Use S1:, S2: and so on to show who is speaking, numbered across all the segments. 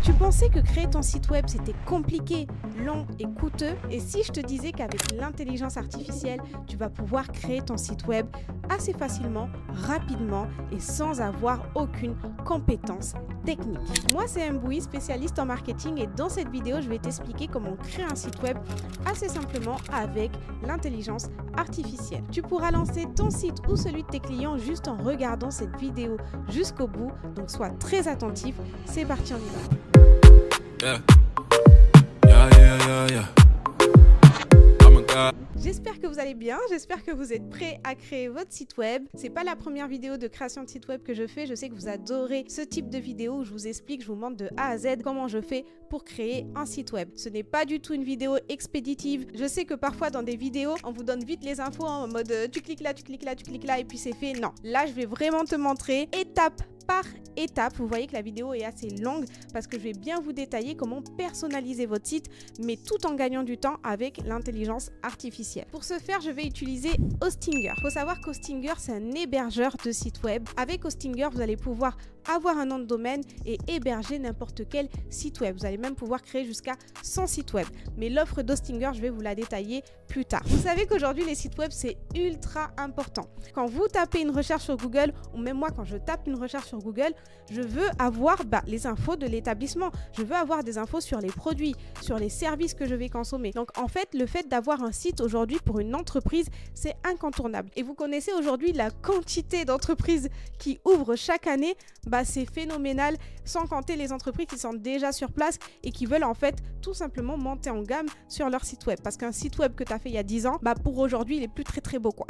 S1: Tu pensais que créer ton site web c'était compliqué, long et coûteux? Et si je te disais qu'avec l'intelligence artificielle, tu vas pouvoir créer ton site web assez facilement, rapidement et sans avoir aucune compétence technique? Moi, c'est Mboui, spécialiste en marketing, et dans cette vidéo, je vais t'expliquer comment créer un site web assez simplement avec l'intelligence artificielle. Tu pourras lancer ton site ou celui de tes clients juste en regardant cette vidéo jusqu'au bout, donc sois très attentif. C'est parti, on y va. J'espère que vous allez bien, j'espère que vous êtes prêts à créer votre site web. C'est pas la première vidéo de création de site web que je fais. Je sais que vous adorez ce type de vidéo où je vous explique, je vous montre de A à Z comment je fais pour créer un site web. Ce n'est pas du tout une vidéo expéditive. Je sais que parfois dans des vidéos, on vous donne vite les infos en mode tu cliques là, tu cliques là, tu cliques là et puis c'est fait. Non, là je vais vraiment te montrer étape par étape. Vous voyez que la vidéo est assez longue parce que je vais bien vous détailler comment personnaliser votre site, mais tout en gagnant du temps avec l'intelligence artificielle. Pour ce faire, je vais utiliser Hostinger. Il faut savoir qu'Hostinger, c'est un hébergeur de site web. Avec Hostinger, vous allez pouvoir avoir un nom de domaine et héberger n'importe quel site web. Vous allez même pouvoir créer jusqu'à 100 sites web. Mais l'offre d'Hostinger, je vais vous la détailler plus tard. Vous savez qu'aujourd'hui, les sites web, c'est ultra important. Quand vous tapez une recherche sur Google, ou même moi, quand je tape une recherche sur Google, je veux avoir les infos de l'établissement. Je veux avoir des infos sur les produits, sur les services que je vais consommer. Donc, en fait, le fait d'avoir un site aujourd'hui pour une entreprise, c'est incontournable. Et vous connaissez aujourd'hui la quantité d'entreprises qui ouvrent chaque année. C'est phénoménal, sans compter les entreprises qui sont déjà sur place et qui veulent en fait tout simplement monter en gamme sur leur site web. Parce qu'un site web que tu as fait il y a 10 ans, pour aujourd'hui, il est plus très beau quoi.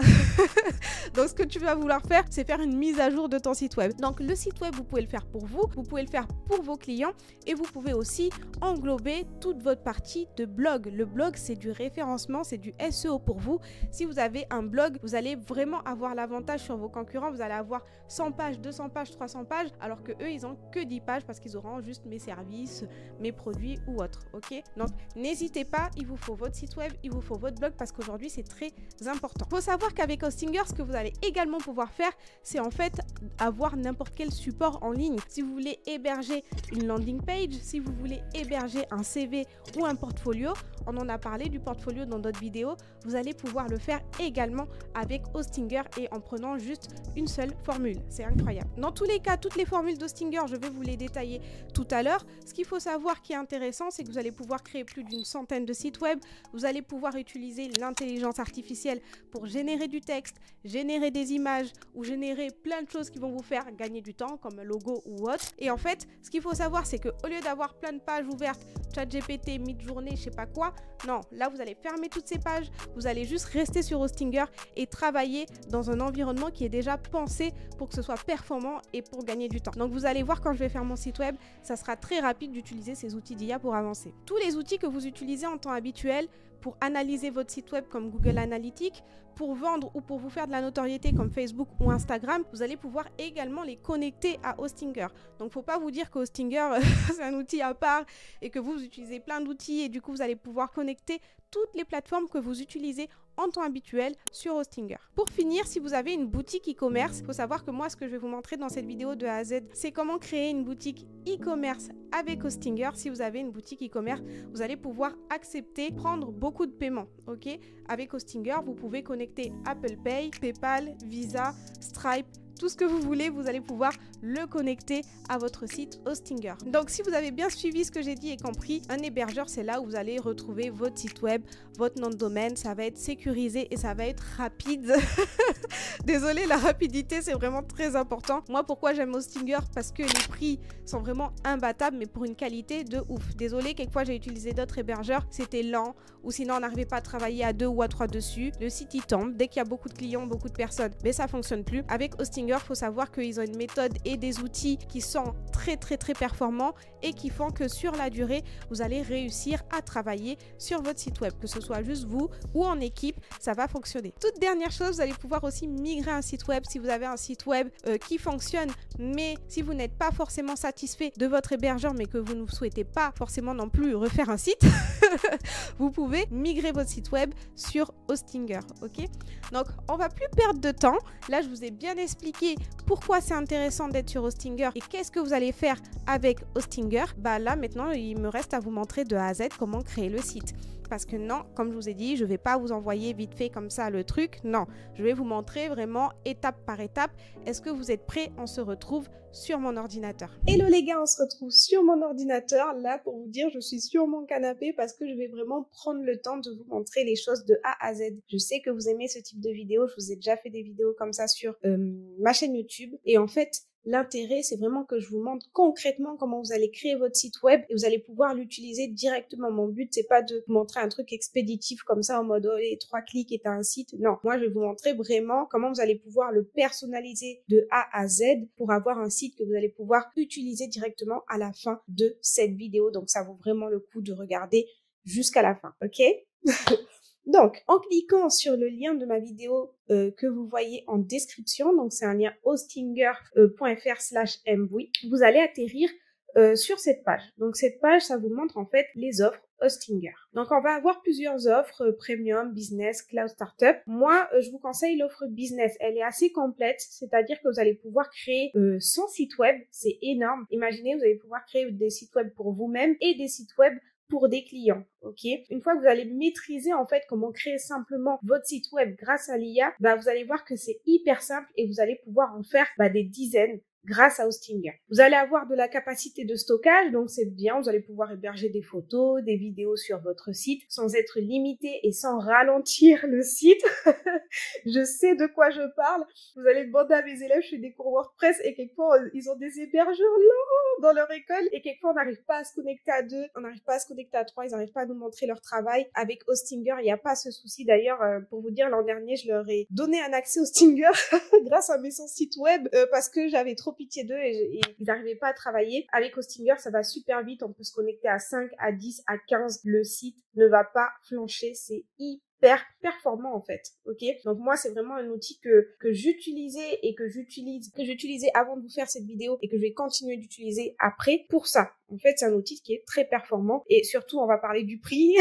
S1: Donc ce que tu vas vouloir faire, c'est faire une mise à jour de ton site web. Donc le site web, vous pouvez le faire pour vous pouvez le faire pour vos clients et vous pouvez aussi englober toute votre partie de blog. Le blog, c'est du référencement, c'est du SEO pour vous. Si vous avez un blog, vous allez vraiment avoir l'avantage sur vos concurrents. Vous allez avoir 100 pages, 200 pages, 300 pages, alors que eux, ils ont que 10 pages parce qu'ils auront juste mes services, mes produits ou autres, ok? Donc, n'hésitez pas, il vous faut votre site web, il vous faut votre blog parce qu'aujourd'hui, c'est très important. Il faut savoir qu'avec Hostinger, ce que vous allez également pouvoir faire, c'est en fait avoir n'importe quel support en ligne. Si vous voulez héberger une landing page, si vous voulez héberger un CV ou un portfolio, on en a parlé du portfolio dans d'autres vidéos, vous allez pouvoir le faire également avec Hostinger et en prenant juste une seule formule. C'est incroyable. Dans tous les cas, toutes les formules d'Hostinger, je vais vous les détailler tout à l'heure. Ce qu'il faut savoir qui est intéressant, c'est que vous allez pouvoir créer plus d'une centaine de sites web. Vous allez pouvoir utiliser l'intelligence artificielle pour générer du texte, générer des images ou générer plein de choses qui vont vous faire gagner du temps, comme un logo ou autre. Et en fait, ce qu'il faut savoir, c'est qu'au lieu d'avoir plein de pages ouvertes, ChatGPT, mid-journée, je sais pas quoi, non, là vous allez fermer toutes ces pages, vous allez juste rester sur Hostinger et travailler dans un environnement qui est déjà pensé pour que ce soit performant et pour gagner du temps. Donc vous allez voir, quand je vais faire mon site web, ça sera très rapide d'utiliser ces outils d'IA pour avancer. Tous les outils que vous utilisez en temps habituel pour analyser votre site web comme Google Analytics, pour vendre ou pour vous faire de la notoriété comme Facebook ou Instagram, vous allez pouvoir également les connecter à Hostinger. Donc, il ne faut pas vous dire que Hostinger, c'est un outil à part et que vous utilisez plein d'outils et du coup, vous allez pouvoir connecter toutes les plateformes que vous utilisez en temps habituel sur Hostinger. Pour finir, si vous avez une boutique e-commerce, il faut savoir que moi, ce que je vais vous montrer dans cette vidéo de A à Z, c'est comment créer une boutique e-commerce avec Hostinger. Si vous avez une boutique e-commerce, vous allez pouvoir accepter, prendre beaucoup de paiements, ok? Avec Hostinger, vous pouvez connecter Apple Pay, PayPal, Visa, Stripe, tout ce que vous voulez, vous allez pouvoir le connecter à votre site Hostinger. Donc, si vous avez bien suivi ce que j'ai dit et compris, un hébergeur, c'est là où vous allez retrouver votre site web, votre nom de domaine. Ça va être sécurisé et ça va être rapide. Désolée, la rapidité, c'est vraiment très important. Moi, pourquoi j'aime Hostinger? Parce que les prix sont vraiment imbattables, mais pour une qualité de ouf. Désolée, quelquefois, j'ai utilisé d'autres hébergeurs. C'était lent ou sinon, on n'arrivait pas à travailler à 2 ou à 3 dessus. Le site, il tombe. Dès qu'il y a beaucoup de clients, beaucoup de personnes, mais ça fonctionne plus. Avec Hostinger, il faut savoir qu'ils ont une méthode et des outils qui sont très performants et qui font que sur la durée, vous allez réussir à travailler sur votre site web, que ce soit juste vous ou en équipe, ça va fonctionner. Toute dernière chose, vous allez pouvoir aussi migrer un site web si vous avez un site web qui fonctionne, mais si vous n'êtes pas forcément satisfait de votre hébergeur, mais que vous ne souhaitez pas forcément non plus refaire un site, vous pouvez migrer votre site web sur Hostinger, ok? Donc, on va plus perdre de temps. Là, je vous ai bien expliqué expliquer pourquoi c'est intéressant d'être sur Hostinger et qu'est-ce que vous allez faire avec Hostinger, bah là maintenant il me reste à vous montrer de A à Z comment créer le site. Parce que non, comme je vous ai dit, je ne vais pas vous envoyer vite fait comme ça le truc. Non, je vais vous montrer vraiment étape par étape. Est-ce que vous êtes prêts? On se retrouve sur mon ordinateur. Hello les gars, on se retrouve sur mon ordinateur. Là, pour vous dire, je suis sur mon canapé parce que je vais vraiment prendre le temps de vous montrer les choses de A à Z. Je sais que vous aimez ce type de vidéos. Je vous ai déjà fait des vidéos comme ça sur ma chaîne YouTube. Et en fait, l'intérêt, c'est vraiment que je vous montre concrètement comment vous allez créer votre site web et vous allez pouvoir l'utiliser directement. Mon but, c'est pas de vous montrer un truc expéditif comme ça en mode oh, les 3 clics et t'as un site. Non, moi, je vais vous montrer vraiment comment vous allez pouvoir le personnaliser de A à Z pour avoir un site que vous allez pouvoir utiliser directement à la fin de cette vidéo. Donc, ça vaut vraiment le coup de regarder jusqu'à la fin, ok? Donc, en cliquant sur le lien de ma vidéo que vous voyez en description, donc c'est un lien hostinger.fr/mbui, vous allez atterrir sur cette page. Donc, cette page, ça vous montre en fait les offres Hostinger. Donc, on va avoir plusieurs offres, Premium, Business, Cloud Startup. Moi, je vous conseille l'offre Business. Elle est assez complète, c'est-à-dire que vous allez pouvoir créer 100 sites web. C'est énorme. Imaginez, vous allez pouvoir créer des sites web pour vous-même et des sites web pour des clients, ok? Une fois que vous allez maîtriser en fait comment créer simplement votre site web grâce à l'IA, bah, vous allez voir que c'est hyper simple et vous allez pouvoir en faire des dizaines grâce à Hostinger. Vous allez avoir de la capacité de stockage, donc c'est bien, vous allez pouvoir héberger des photos, des vidéos sur votre site sans être limité et sans ralentir le site. Je sais de quoi je parle. Vous allez demander à mes élèves, je fais des cours WordPress et quelquefois ils ont des hébergeurs lents dans leur école et quelquefois on n'arrive pas à se connecter à 2, on n'arrive pas à se connecter à 3, ils n'arrivent pas à nous montrer leur travail. Avec Hostinger, il n'y a pas ce souci. D'ailleurs, pour vous dire, l'an dernier, je leur ai donné un accès Hostinger grâce à mes 100 sites web parce que j'avais trop pitié d'eux et ils n'arrivaient pas à travailler. Avec Hostinger, ça va super vite, on peut se connecter à 5, à 10, à 15. Le site ne va pas flancher, c'est hyper performant en fait, ok? Donc moi c'est vraiment un outil que j'utilisais et que j'utilisais avant de vous faire cette vidéo et que je vais continuer d'utiliser après pour ça. En fait c'est un outil qui est très performant et surtout on va parler du prix.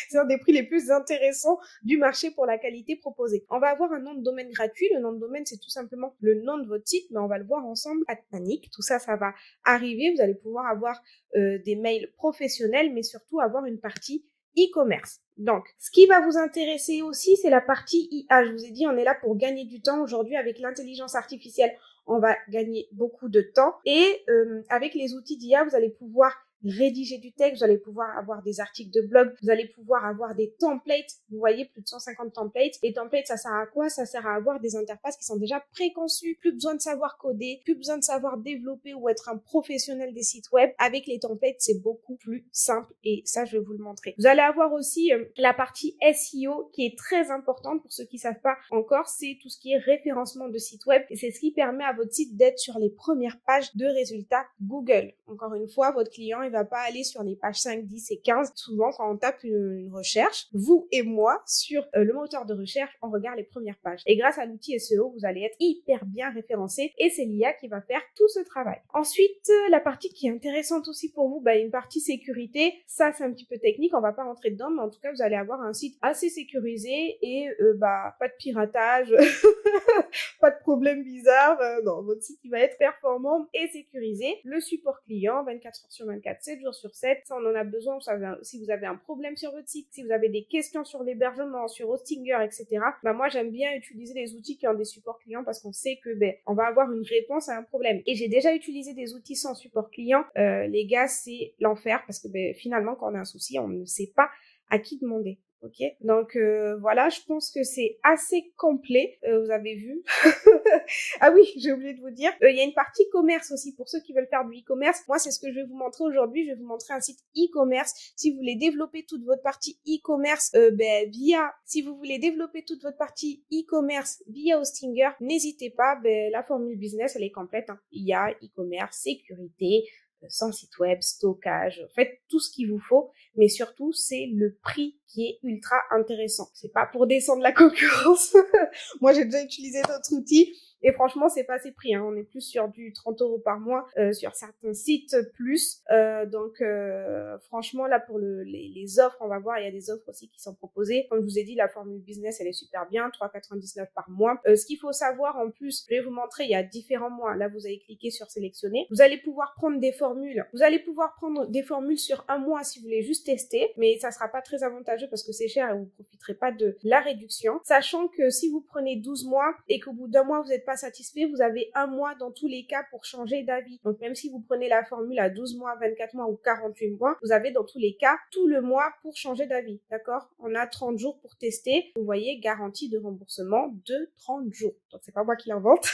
S1: C'est un des prix les plus intéressants du marché pour la qualité proposée. On va avoir un nom de domaine gratuit. Le nom de domaine c'est tout simplement le nom de votre site, mais on va le voir ensemble. Pas de panique, tout ça, ça va arriver. Vous allez pouvoir avoir des mails professionnels, mais surtout avoir une partie e-commerce. Donc, ce qui va vous intéresser aussi, c'est la partie IA. Je vous ai dit, on est là pour gagner du temps. Aujourd'hui, avec l'intelligence artificielle, on va gagner beaucoup de temps. Et avec les outils d'IA, vous allez pouvoir rédiger du texte, vous allez pouvoir avoir des articles de blog, vous allez pouvoir avoir des templates. Vous voyez, plus de 150 templates. Les templates, ça sert à quoi? Ça sert à avoir des interfaces qui sont déjà préconçues. Plus besoin de savoir coder, plus besoin de savoir développer ou être un professionnel des sites web. Avec les templates, c'est beaucoup plus simple et ça, je vais vous le montrer. Vous allez avoir aussi la partie SEO qui est très importante pour ceux qui savent pas encore. C'est tout ce qui est référencement de site web et c'est ce qui permet à votre site d'être sur les premières pages de résultats Google. Encore une fois, votre client, il va pas aller sur les pages 5, 10 et 15. Souvent, quand on tape une recherche, vous et moi, sur le moteur de recherche, on regarde les premières pages. Et grâce à l'outil SEO, vous allez être hyper bien référencé et c'est l'IA qui va faire tout ce travail. Ensuite, la partie qui est intéressante aussi pour vous, une partie sécurité. Ça, c'est un petit peu technique, on va pas rentrer dedans, mais en tout cas, vous allez avoir un site assez sécurisé et pas de piratage, pas de problème bizarre. Non, votre site, il va être performant et sécurisé. Le support client, 24 heures sur 24, 7 jours sur 7. Ça, on en a besoin si vous avez un problème sur votre site, si vous avez des questions sur l'hébergement, sur Hostinger, etc. Moi, j'aime bien utiliser les outils qui ont des supports clients parce qu'on sait que on va avoir une réponse à un problème. Et j'ai déjà utilisé des outils sans support client. Les gars, c'est l'enfer parce que finalement, quand on a un souci, on ne sait pas à qui demander. Ok, donc voilà, je pense que c'est assez complet, vous avez vu. Ah oui, j'ai oublié de vous dire, il y a une partie commerce aussi pour ceux qui veulent faire du e-commerce. Moi, c'est ce que je vais vous montrer aujourd'hui. Je vais vous montrer un site e-commerce. Si vous voulez développer toute votre partie e-commerce si vous voulez développer toute votre partie e-commerce via Hostinger, n'hésitez pas. La formule business, elle est complète. IA, e-commerce, sécurité, sans site web, stockage, faites tout ce qu'il vous faut, mais surtout c'est le prix qui est ultra intéressant. C'est pas pour descendre la concurrence. Moi j'ai déjà utilisé d'autres outils, Et franchement, c'est pas ces prix, hein. On est plus sur du 30 € par mois sur certains sites plus. Donc, franchement, là, pour les offres, on va voir, il y a des offres aussi qui sont proposées. Comme je vous ai dit, la formule business, elle est super bien, 3,99 par mois. Ce qu'il faut savoir en plus, je vais vous montrer, il y a différents mois. Là, vous allez cliquer sur sélectionner. Vous allez pouvoir prendre des formules. Vous allez pouvoir prendre des formules sur un mois si vous voulez juste tester, mais ça sera pas très avantageux parce que c'est cher et vous profiterez pas de la réduction. Sachant que si vous prenez 12 mois et qu'au bout d'un mois, vous n'êtes pas satisfait, vous avez un mois dans tous les cas pour changer d'avis. Donc, même si vous prenez la formule à 12 mois, 24 mois ou 48 mois, vous avez dans tous les cas tout le mois pour changer d'avis. D'accord? On a 30 jours pour tester. Vous voyez, garantie de remboursement de 30 jours. Donc, c'est pas moi qui l'invente.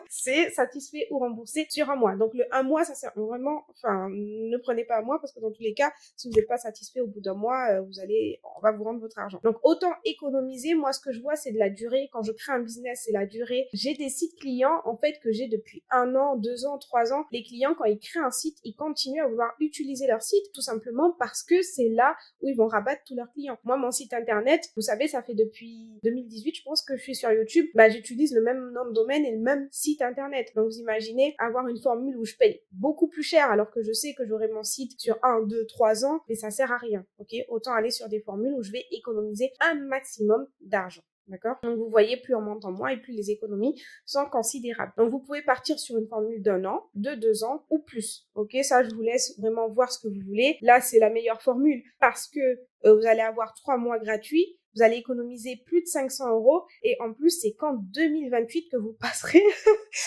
S1: C'est satisfait ou remboursé sur un mois. Donc, le un mois, ça sert vraiment, enfin, ne prenez pas un mois parce que dans tous les cas, si vous n'êtes pas satisfait au bout d'un mois, on va vous rendre votre argent. Donc, autant économiser. Moi, ce que je vois, c'est de la durée. Quand je crée un business, c'est la durée. J'ai des sites clients, en fait, que j'ai depuis 1 an, 2 ans, 3 ans. Les clients, quand ils créent un site, ils continuent à vouloir utiliser leur site, tout simplement parce que c'est là où ils vont rabattre tous leurs clients. Moi, mon site internet, vous savez, ça fait depuis 2018, je pense que je suis sur YouTube. Bah, j'utilise le même nom de domaine et le même site internet. Donc, vous imaginez avoir une formule où je paye beaucoup plus cher alors que je sais que j'aurai mon site sur 1, 2, 3 ans, mais ça sert à rien. Ok? Autant aller sur des formules où je vais économiser un maximum d'argent. D'accord? Donc, vous voyez, plus on monte en mois et plus les économies sont considérables. Donc, vous pouvez partir sur une formule d'1 an, de 2 ans ou plus. Ok? Ça, je vous laisse vraiment voir ce que vous voulez. Là, c'est la meilleure formule parce que vous allez avoir 3 mois gratuits. Vous allez économiser plus de 500 € et en plus, c'est qu'en 2028 que vous passerez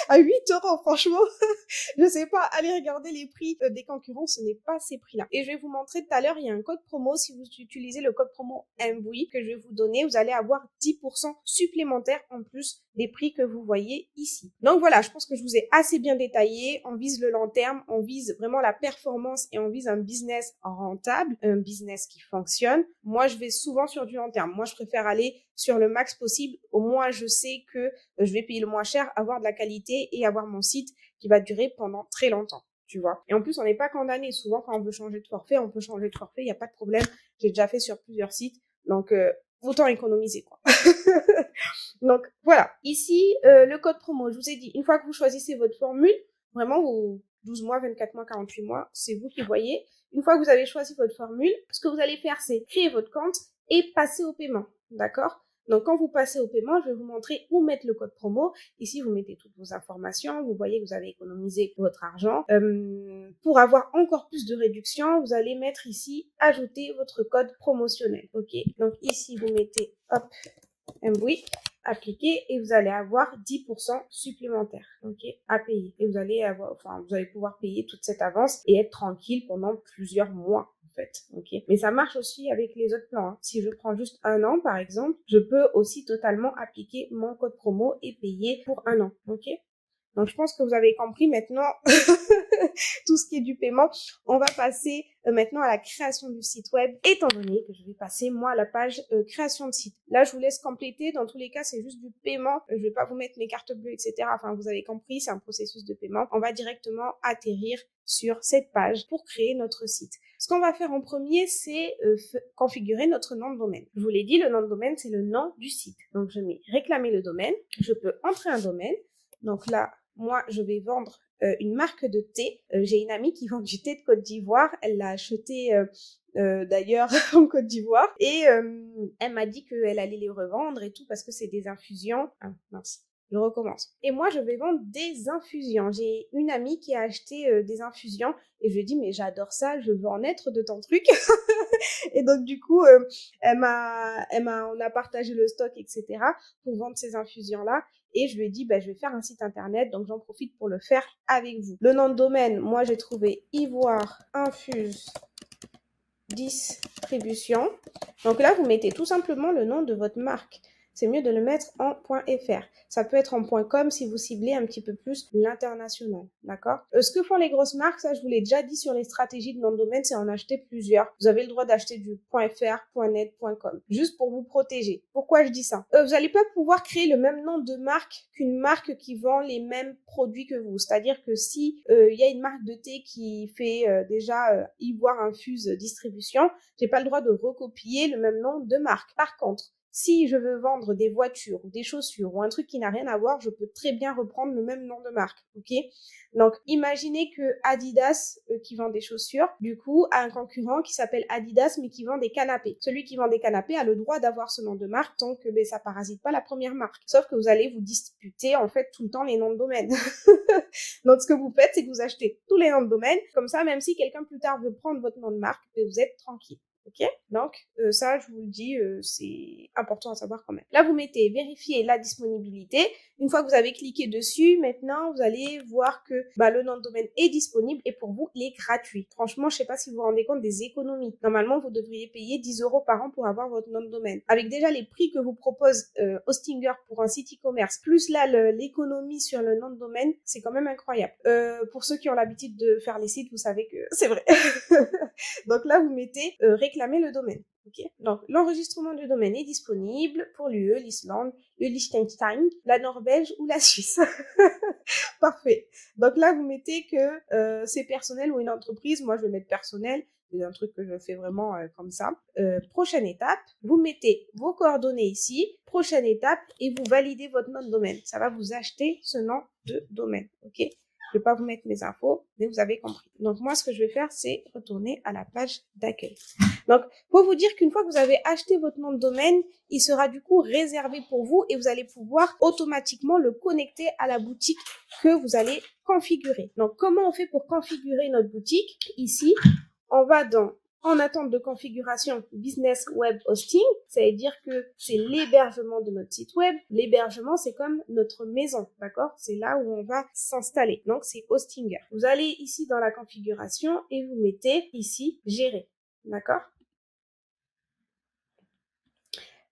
S1: à 8 €. Franchement, je sais pas, allez regarder les prix des concurrents, ce n'est pas ces prix-là. Et je vais vous montrer tout à l'heure, il y a un code promo. Si vous utilisez le code promo MBOUI que je vais vous donner, vous allez avoir 10% supplémentaire en plus des prix que vous voyez ici. Donc voilà, je pense que je vous ai assez bien détaillé. On vise le long terme, on vise vraiment la performance et on vise un business rentable, un business qui fonctionne. Moi, je vais souvent sur du long terme. Moi, je préfère aller sur le max possible. Au moins, je sais que je vais payer le moins cher, avoir de la qualité et avoir mon site qui va durer pendant très longtemps, tu vois. Et en plus, on n'est pas condamné. Souvent, quand on veut changer de forfait, on peut changer de forfait, il n'y a pas de problème. J'ai déjà fait sur plusieurs sites. Donc, autant économiser, quoi. Donc, voilà. Ici, le code promo, je vous ai dit, une fois que vous choisissez votre formule, vraiment, 12 mois, 24 mois, 48 mois, c'est vous qui voyez. Une fois que vous avez choisi votre formule, ce que vous allez faire, c'est créer votre compte et passer au paiement. D'accord? Donc, quand vous passez au paiement, je vais vous montrer où mettre le code promo. Ici, vous mettez toutes vos informations. Vous voyez que vous avez économisé votre argent. Pour avoir encore plus de réduction, vous allez mettre ici, ajouter votre code promotionnel. Ok? Donc, ici, vous mettez, hop, MBOUI, appliquer et vous allez avoir 10% supplémentaire, ok, à payer. Et vous allez pouvoir payer toute cette avance et être tranquille pendant plusieurs mois. En fait, ok. Mais ça marche aussi avec les autres plans, hein. Si je prends juste 1 an, par exemple, je peux aussi totalement appliquer mon code promo et payer pour 1 an, ok. Donc, je pense que vous avez compris maintenant tout ce qui est du paiement. On va passer maintenant à la création du site web, étant donné que je vais passer, moi, à la page création de site. Là, je vous laisse compléter. Dans tous les cas, c'est juste du paiement. Je vais pas vous mettre mes cartes bleues, etc. Enfin, vous avez compris, c'est un processus de paiement. On va directement atterrir sur cette page pour créer notre site. Ce qu'on va faire en premier, c'est configurer notre nom de domaine. Je vous l'ai dit, le nom de domaine, c'est le nom du site. Donc, je mets réclamer le domaine. Je peux entrer un domaine. Donc là, moi, je vais vendre une marque de thé. J'ai une amie qui vend du thé de Côte d'Ivoire. Elle l'a acheté d'ailleurs en Côte d'Ivoire. Et elle m'a dit qu'elle allait les revendre et tout parce que c'est des infusions. Ah, mince. Je recommence. Et moi, je vais vendre des infusions. J'ai une amie qui a acheté des infusions et je lui ai dit, mais j'adore ça, je veux en être de ton truc. Et donc, du coup, on a partagé le stock, etc. pour vendre ces infusions-là. Et je lui ai dit, je vais faire un site internet, donc j'en profite pour le faire avec vous. Le nom de domaine, moi, j'ai trouvé Ivoire Infuse Distribution. Donc là, vous mettez tout simplement le nom de votre marque. C'est mieux de le mettre en .fr. Ça peut être en .com si vous ciblez un petit peu plus l'international, d'accord? Ce que font les grosses marques, ça je vous l'ai déjà dit sur les stratégies de nom de domaine, c'est en acheter plusieurs. Vous avez le droit d'acheter du .fr, .net, .com, juste pour vous protéger. Pourquoi je dis ça? Vous n'allez pas pouvoir créer le même nom de marque qu'une marque qui vend les mêmes produits que vous. C'est-à-dire que si il y a une marque de thé qui fait déjà Ivoire Infuse Distribution, j'ai pas le droit de recopier le même nom de marque. Par contre, si je veux vendre des voitures ou des chaussures ou un truc qui n'a rien à voir, je peux très bien reprendre le même nom de marque, ok? Donc, imaginez que Adidas, qui vend des chaussures, du coup, a un concurrent qui s'appelle Adidas, mais qui vend des canapés. Celui qui vend des canapés a le droit d'avoir ce nom de marque tant que ça parasite pas la première marque. Sauf que vous allez vous disputer, en fait, tout le temps les noms de domaine. Donc, ce que vous faites, c'est que vous achetez tous les noms de domaine. Comme ça, même si quelqu'un plus tard veut prendre votre nom de marque, vous êtes tranquille. Ok, donc ça, je vous le dis, c'est important à savoir quand même. Là, vous mettez vérifier la disponibilité. Une fois que vous avez cliqué dessus, maintenant, vous allez voir que le nom de domaine est disponible et pour vous, il est gratuit. Franchement, je sais pas si vous vous rendez compte des économies. Normalement, vous devriez payer 10 € par an pour avoir votre nom de domaine. Avec déjà les prix que vous propose Hostinger pour un site e-commerce, plus là l'économie sur le nom de domaine, c'est quand même incroyable. Pour ceux qui ont l'habitude de faire les sites, vous savez que c'est vrai. Donc là, vous mettez réclamer le domaine. Okay. Donc, l'enregistrement du domaine est disponible pour l'UE, l'Islande, le Liechtenstein, la Norvège ou la Suisse. Parfait. Donc là, vous mettez que c'est personnel ou une entreprise. Moi, je vais mettre personnel. C'est un truc que je fais vraiment comme ça. Prochaine étape, vous mettez vos coordonnées ici. Prochaine étape, et vous validez votre nom de domaine. Ça va vous acheter ce nom de domaine. Ok. Je ne vais pas vous mettre mes infos, mais vous avez compris. Donc, moi, ce que je vais faire, c'est retourner à la page d'accueil. Donc, pour vous dire qu'une fois que vous avez acheté votre nom de domaine, il sera du coup réservé pour vous et vous allez pouvoir automatiquement le connecter à la boutique que vous allez configurer. Donc, comment on fait pour configurer notre boutique? Ici, on va dans en attente de configuration Business Web Hosting, ça veut dire que c'est l'hébergement de notre site web. L'hébergement, c'est comme notre maison, d'accord? C'est là où on va s'installer. Donc, c'est Hostinger. Vous allez ici dans la configuration et vous mettez ici Gérer, d'accord?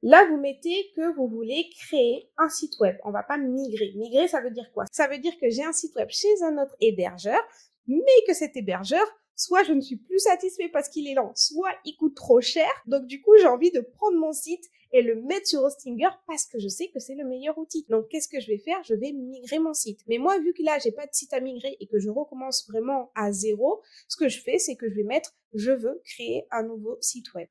S1: Là, vous mettez que vous voulez créer un site web. On va pas migrer. Migrer, ça veut dire quoi? Ça veut dire que j'ai un site web chez un autre hébergeur, mais que cet hébergeur, soit je ne suis plus satisfait parce qu'il est lent, soit il coûte trop cher. Donc, du coup, j'ai envie de prendre mon site et le mettre sur Hostinger parce que je sais que c'est le meilleur outil. Donc, qu'est-ce que je vais faire? Je vais migrer mon site. Mais moi, vu que là, j'ai pas de site à migrer et que je recommence vraiment à zéro, ce que je fais, c'est que je vais mettre « Je veux créer un nouveau site web ».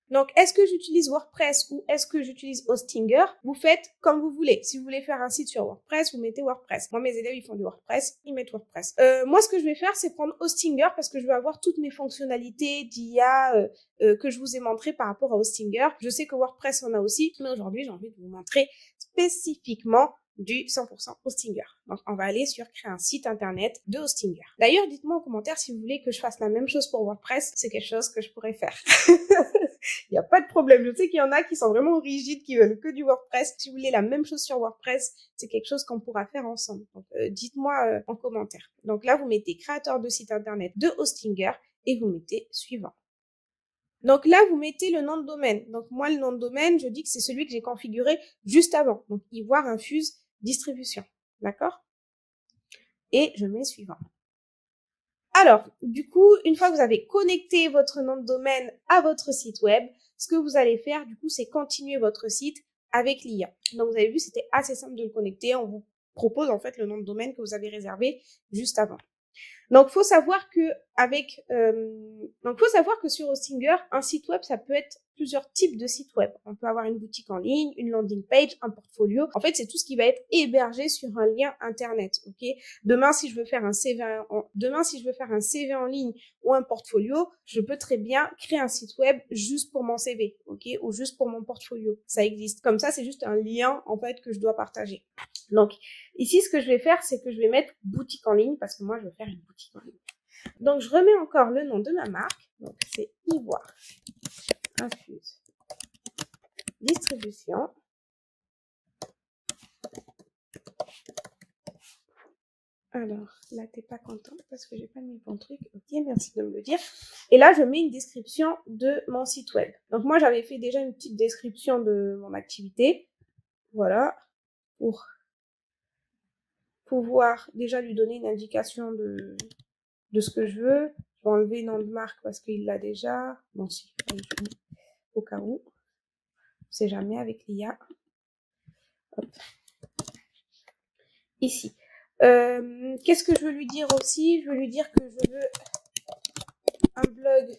S1: Donc, est-ce que j'utilise WordPress ou est-ce que j'utilise Hostinger? Vous faites comme vous voulez. Si vous voulez faire un site sur WordPress, vous mettez WordPress. Moi, mes élèves, ils font du WordPress, ils mettent WordPress. Moi, ce que je vais faire, c'est prendre Hostinger parce que je veux avoir toutes mes fonctionnalités d'IA que je vous ai montrées par rapport à Hostinger. Je sais que WordPress en a aussi, mais aujourd'hui, j'ai envie de vous montrer spécifiquement du 100% Hostinger. Donc, on va aller sur créer un site internet de Hostinger. D'ailleurs, dites-moi en commentaire si vous voulez que je fasse la même chose pour WordPress. C'est quelque chose que je pourrais faire. Il n'y a pas de problème. Je sais qu'il y en a qui sont vraiment rigides, qui veulent que du WordPress. Si vous voulez la même chose sur WordPress, c'est quelque chose qu'on pourra faire ensemble. Donc, dites-moi en commentaire. Donc là, vous mettez créateur de site internet de Hostinger et vous mettez suivant. Donc là, vous mettez le nom de domaine. Donc moi, le nom de domaine, je dis que c'est celui que j'ai configuré juste avant. Donc Ivoire Infuse Distribution. D'accord? Et je mets suivant. Alors, du coup, une fois que vous avez connecté votre nom de domaine à votre site web, ce que vous allez faire, du coup, c'est continuer votre site avec l'IA. Donc, vous avez vu, c'était assez simple de le connecter. On vous propose, en fait, le nom de domaine que vous avez réservé juste avant. Donc, faut savoir que sur Hostinger, un site web, ça peut être plusieurs types de sites web. On peut avoir une boutique en ligne, une landing page, un portfolio. En fait, c'est tout ce qui va être hébergé sur un lien internet, ok? Demain, si je veux faire un CV en ligne ou un portfolio, je peux très bien créer un site web juste pour mon CV, ok? Ou juste pour mon portfolio. Ça existe. Comme ça, c'est juste un lien, en fait, que je dois partager. Donc, ici, ce que je vais faire, c'est que je vais mettre boutique en ligne parce que moi, je veux faire une boutique en ligne. Donc, je remets encore le nom de ma marque. Donc, c'est Ivoire Infuse Distribution. Alors, là, t'es pas contente parce que j'ai pas mis bon truc. Ok, merci de me le dire. Et là, je mets une description de mon site web. Donc, moi, j'avais fait déjà une petite description de mon activité. Voilà. Pour pouvoir déjà lui donner une indication de ce que je veux. Je vais enlever nom de marque parce qu'il l'a déjà. Bon, si, au cas où. On sait jamais avec l'IA. Ici. Qu'est-ce que je veux lui dire aussi? Je veux lui dire que je veux un blog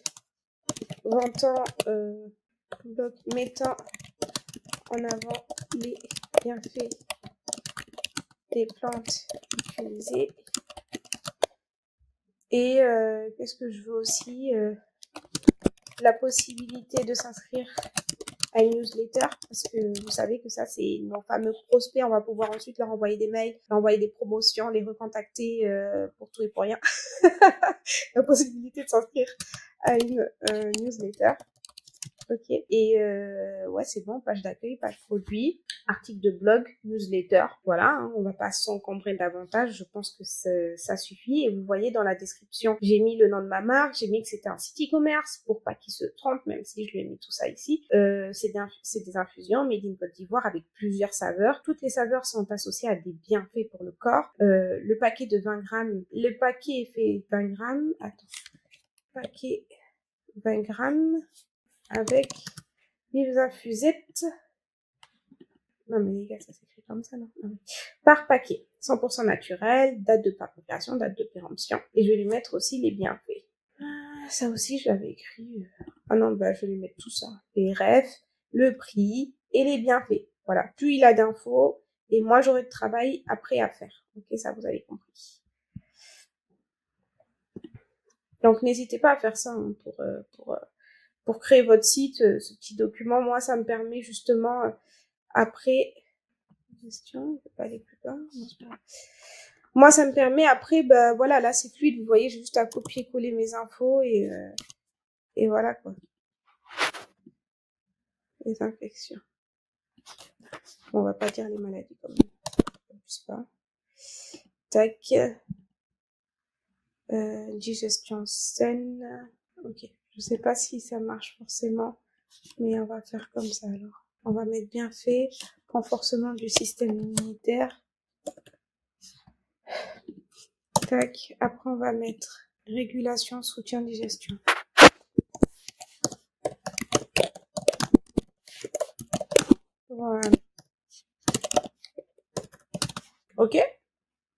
S1: vantant, blog mettant en avant les bienfaits des plantes utilisées. Et qu'est-ce que je veux aussi, la possibilité de s'inscrire à une newsletter, parce que vous savez que ça, c'est nos fameux prospects. On va pouvoir ensuite leur envoyer des mails, leur envoyer des promotions, les recontacter pour tout et pour rien. La possibilité de s'inscrire à une newsletter. Ok, et ouais, c'est bon, page d'accueil, page produit, article de blog, newsletter, voilà, hein, on va pas s'encombrer davantage, je pense que ça suffit. Et vous voyez dans la description, j'ai mis le nom de ma marque, j'ai mis que c'était un site e-commerce pour pas qu'il se trompe, même si je lui ai mis tout ça ici. C'est des infusions made in Côte d'Ivoire avec plusieurs saveurs. Toutes les saveurs sont associées à des bienfaits pour le corps. Le paquet de 20 grammes, le paquet fait 20 grammes, attends, paquet 20 grammes, avec les infusettes. Non mais les gars, ça s'écrit comme ça, non, non. Par paquet, 100% naturel, date de fabrication, date de péremption. Et je vais lui mettre aussi les bienfaits. Ça aussi, je l'avais écrit. Ah non, bah je vais lui mettre tout ça. Les refs, le prix et les bienfaits. Voilà, plus il a d'infos, et moi j'aurai de travail après à faire. Ok, ça vous avez compris. Donc n'hésitez pas à faire ça hein, pour créer votre site, ce petit document. Moi, ça me permet justement, après, question, je vais pas aller plus bas. Moi, ça me permet après, bah voilà, là c'est fluide, vous voyez, j'ai juste à copier-coller mes infos et voilà quoi. Les infections. Bon, on va pas dire les maladies quand même. Je sais pas. Tac. Digestion saine. Ok. Je sais pas si ça marche forcément, mais on va faire comme ça alors. On va mettre bienfait, renforcement du système immunitaire. Tac. Après, on va mettre régulation, soutien, digestion. Voilà. Ok.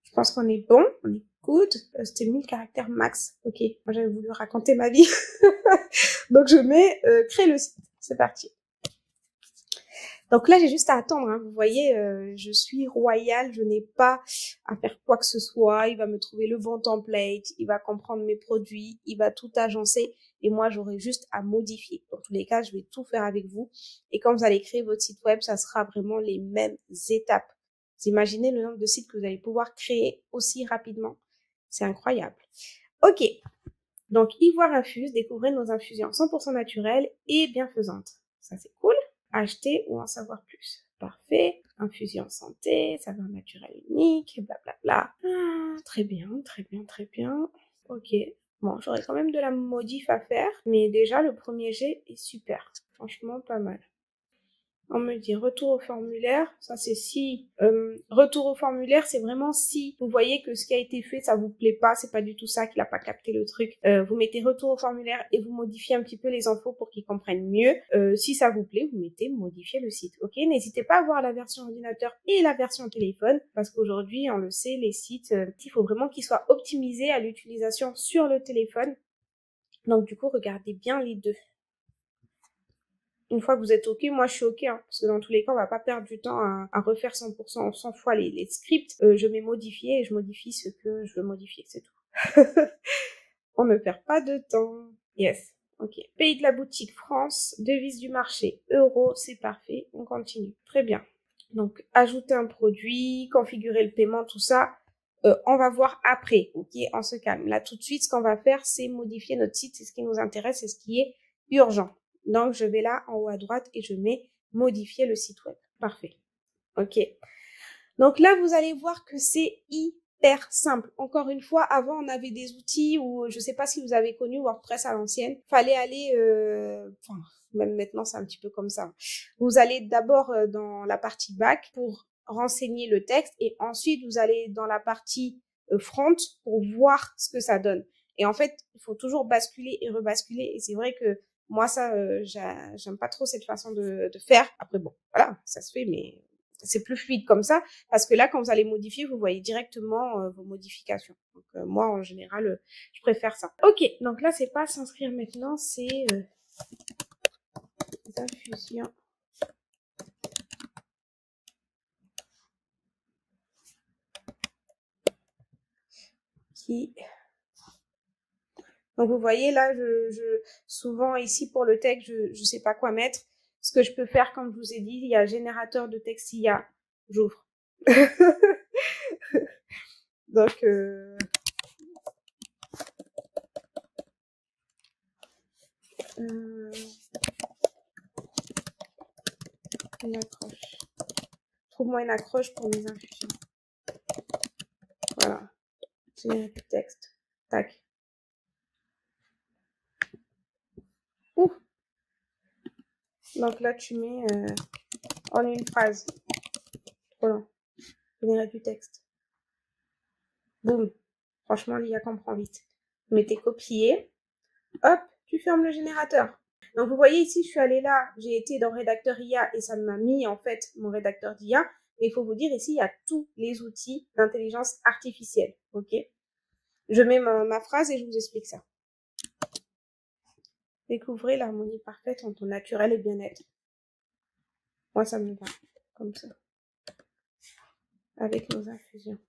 S1: Je pense qu'on est bon. On est good. C'était 1000 caractères max. Ok. Moi, j'avais voulu raconter ma vie. Donc, je mets créer le site. C'est parti. Donc là, j'ai juste à attendre. Hein. Vous voyez, je suis royale. Je n'ai pas à faire quoi que ce soit. Il va me trouver le bon template. Il va comprendre mes produits. Il va tout agencer. Et moi, j'aurai juste à modifier. Dans tous les cas, je vais tout faire avec vous. Et quand vous allez créer votre site web, ça sera vraiment les mêmes étapes. Vous imaginez le nombre de sites que vous allez pouvoir créer aussi rapidement. C'est incroyable. Ok. Donc, Ivoire Infuse, découvrez nos infusions 100% naturelles et bienfaisantes. Ça, c'est cool. Acheter ou en savoir plus. Parfait. Infusion santé, saveur naturelle unique, blablabla. Ah, très bien, très bien, très bien. Ok. Bon, j'aurais quand même de la modif à faire, mais déjà, le premier jet est super. Franchement, pas mal. On me dit retour au formulaire, ça c'est si. Retour au formulaire, c'est vraiment si vous voyez que ce qui a été fait, ça vous plaît pas, c'est pas du tout ça, qu'il a pas capté le truc. Vous mettez retour au formulaire et vous modifiez un petit peu les infos pour qu'ils comprennent mieux. Si ça vous plaît, vous mettez modifier le site. Ok, n'hésitez pas à voir la version ordinateur et la version téléphone, parce qu'aujourd'hui, on le sait, les sites, il faut vraiment qu'ils soient optimisés à l'utilisation sur le téléphone. Donc du coup, regardez bien les deux. Une fois que vous êtes OK, moi je suis OK, hein, parce que dans tous les cas, on va pas perdre du temps à refaire 100%, 100 fois les scripts. Je mets modifier et je modifie ce que je veux modifier, c'est tout. On ne perd pas de temps. Yes, OK. Pays de la boutique, France. Devise du marché, euro, c'est parfait. On continue. Très bien. Donc, ajouter un produit, configurer le paiement, tout ça, on va voir après, OK? On se calme. Là, tout de suite, ce qu'on va faire, c'est modifier notre site. C'est ce qui nous intéresse, c'est ce qui est urgent. Donc, je vais là en haut à droite et je mets modifier le site web. Parfait. OK. Donc là, vous allez voir que c'est hyper simple. Encore une fois, avant, on avait des outils où, je sais pas si vous avez connu WordPress à l'ancienne. Fallait aller, même maintenant, c'est un petit peu comme ça. Vous allez d'abord dans la partie back pour renseigner le texte et ensuite, vous allez dans la partie front pour voir ce que ça donne. Et en fait, il faut toujours basculer et rebasculer. Et c'est vrai que moi, ça, j'aime pas trop cette façon de faire. Après, bon, voilà, ça se fait, mais c'est plus fluide comme ça. Parce que là, quand vous allez modifier, vous voyez directement vos modifications. Donc, moi, en général, je préfère ça. Ok, donc là, c'est pas s'inscrire maintenant, c'est infusions qui... Donc vous voyez là, souvent ici pour le texte, je sais pas quoi mettre. Ce que je peux faire, comme je vous ai dit, il y a générateur de texte IA. J'ouvre. Donc une accroche. Trouve-moi une accroche pour mes infusions. Voilà. Générer du texte. Tac. Ouh. Donc là, tu mets en une phrase. Trop long. Générer du texte. Boum. Franchement, l'IA comprend vite. Vous mettez copier. Hop, tu fermes le générateur. Donc vous voyez ici, je suis allée là, j'ai été dans rédacteur IA et ça m'a mis en fait mon rédacteur d'IA. Mais il faut vous dire ici, il y a tous les outils d'intelligence artificielle. Ok. Je mets ma phrase et je vous explique ça. Découvrez l'harmonie parfaite entre naturel et bien-être. Moi, ça me va comme ça. Avec nos infusions.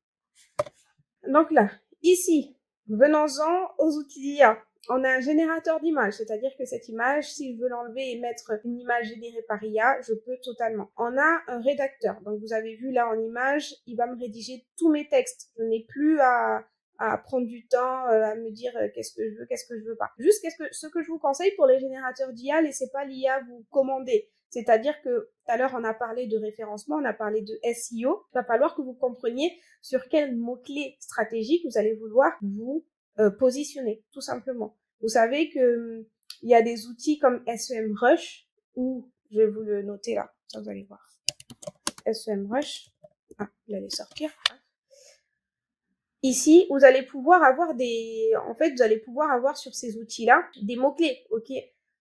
S1: Donc là, ici, venons-en aux outils d'IA. On a un générateur d'image, c'est-à-dire que cette image, si je veux l'enlever et mettre une image générée par IA, je peux totalement. On a un rédacteur. Donc vous avez vu là en image, il va me rédiger tous mes textes. Je n'ai plus à prendre du temps, à me dire qu'est-ce que je veux pas. Juste ce que je vous conseille pour les générateurs d'IA, laissez pas l'IA vous commander. C'est-à-dire que tout à l'heure, on a parlé de référencement, on a parlé de SEO. Il va falloir que vous compreniez sur quels mots-clés stratégiques vous allez vouloir vous positionner, tout simplement. Vous savez que il y a des outils comme SEMrush, ou je vais vous le noter là, ça vous allez voir. SEMrush, ah, il allait sortir. Ici, vous allez pouvoir avoir vous allez pouvoir avoir sur ces outils-là des mots-clés, ok?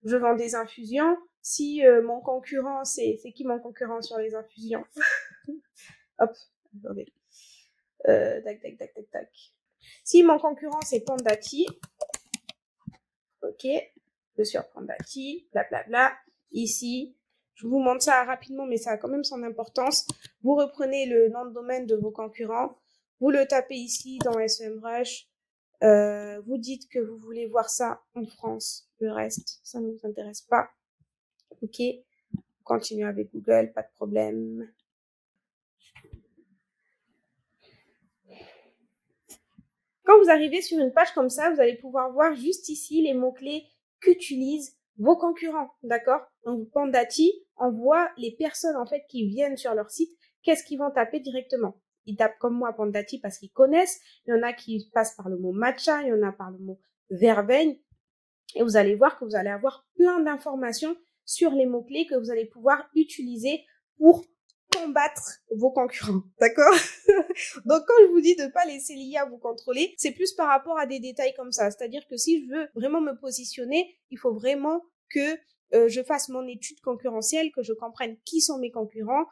S1: Je vends des infusions. Si mon concurrent, c'est qui mon concurrent sur les infusions? Hop, attendez. Tac. Si mon concurrent, c'est Pandati, ok, je suis sur Pandati, blablabla. Ici, je vous montre ça rapidement, mais ça a quand même son importance. Vous reprenez le nom de domaine de vos concurrents, vous le tapez ici dans SEMrush, vous dites que vous voulez voir ça en France. Le reste, ça ne vous intéresse pas. Ok, continuez avec Google, pas de problème. Quand vous arrivez sur une page comme ça, vous allez pouvoir voir juste ici les mots-clés qu'utilisent vos concurrents, d'accord? Donc Pandati envoie les personnes en fait qui viennent sur leur site, qu'est-ce qu'ils vont taper directement? Ils tapent comme moi Pandati parce qu'ils connaissent, il y en a qui passent par le mot matcha, il y en a par le mot verveine, et vous allez voir que vous allez avoir plein d'informations sur les mots-clés que vous allez pouvoir utiliser pour combattre vos concurrents, d'accord? Donc quand je vous dis de pas laisser l'IA vous contrôler, c'est plus par rapport à des détails comme ça. C'est-à-dire que si je veux vraiment me positionner, il faut vraiment que je fasse mon étude concurrentielle, que je comprenne qui sont mes concurrents.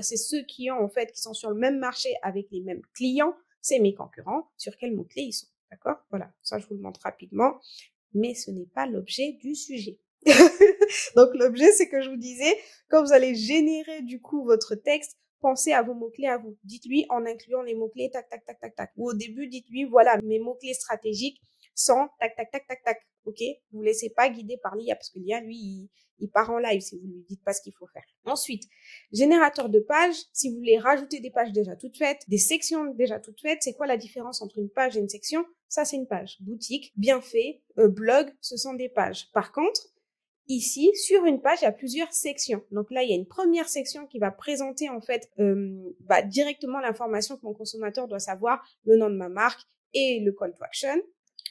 S1: C'est ceux qui sont sur le même marché avec les mêmes clients, c'est mes concurrents. Sur quels mots-clés ils sont, d'accord? Voilà, ça je vous le montre rapidement, mais ce n'est pas l'objet du sujet. Donc l'objet, c'est que je vous disais, quand vous allez générer du coup votre texte, pensez à vos mots-clés à vous. Dites-lui en incluant les mots-clés tac, tac, tac, tac, tac. Ou au début, dites-lui, voilà, mes mots-clés stratégiques sont tac, tac, tac, tac, tac. Ok? Vous ne laissez pas guider par l'IA parce que l'IA, lui, il part en live si vous lui dites pas ce qu'il faut faire. Ensuite, générateur de pages. Si vous voulez rajouter des pages déjà toutes faites, des sections déjà toutes faites, c'est quoi la différence entre une page et une section? Ça, c'est une page. Boutique, bien fait, blog, ce sont des pages. Par contre, ici, sur une page, il y a plusieurs sections. Donc là, il y a une première section qui va présenter en fait directement l'information que mon consommateur doit savoir, le nom de ma marque et le call to action,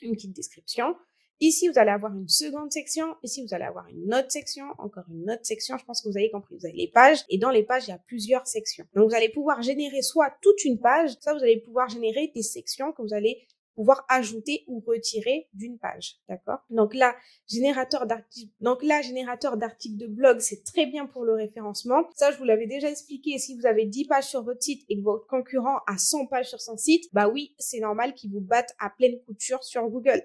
S1: une petite description. Ici, vous allez avoir une seconde section. Ici, vous allez avoir une autre section, encore une autre section. Je pense que vous avez compris. Vous avez les pages et dans les pages, il y a plusieurs sections. Donc, vous allez pouvoir générer soit toute une page, soit vous allez pouvoir générer des sections que vous allez pouvoir ajouter ou retirer d'une page, d'accord? Donc là, générateur d'articles de blog, c'est très bien pour le référencement. Ça, je vous l'avais déjà expliqué. Si vous avez 10 pages sur votre site et que votre concurrent a 100 pages sur son site, bah oui, c'est normal qu'il vous batte à pleine couture sur Google.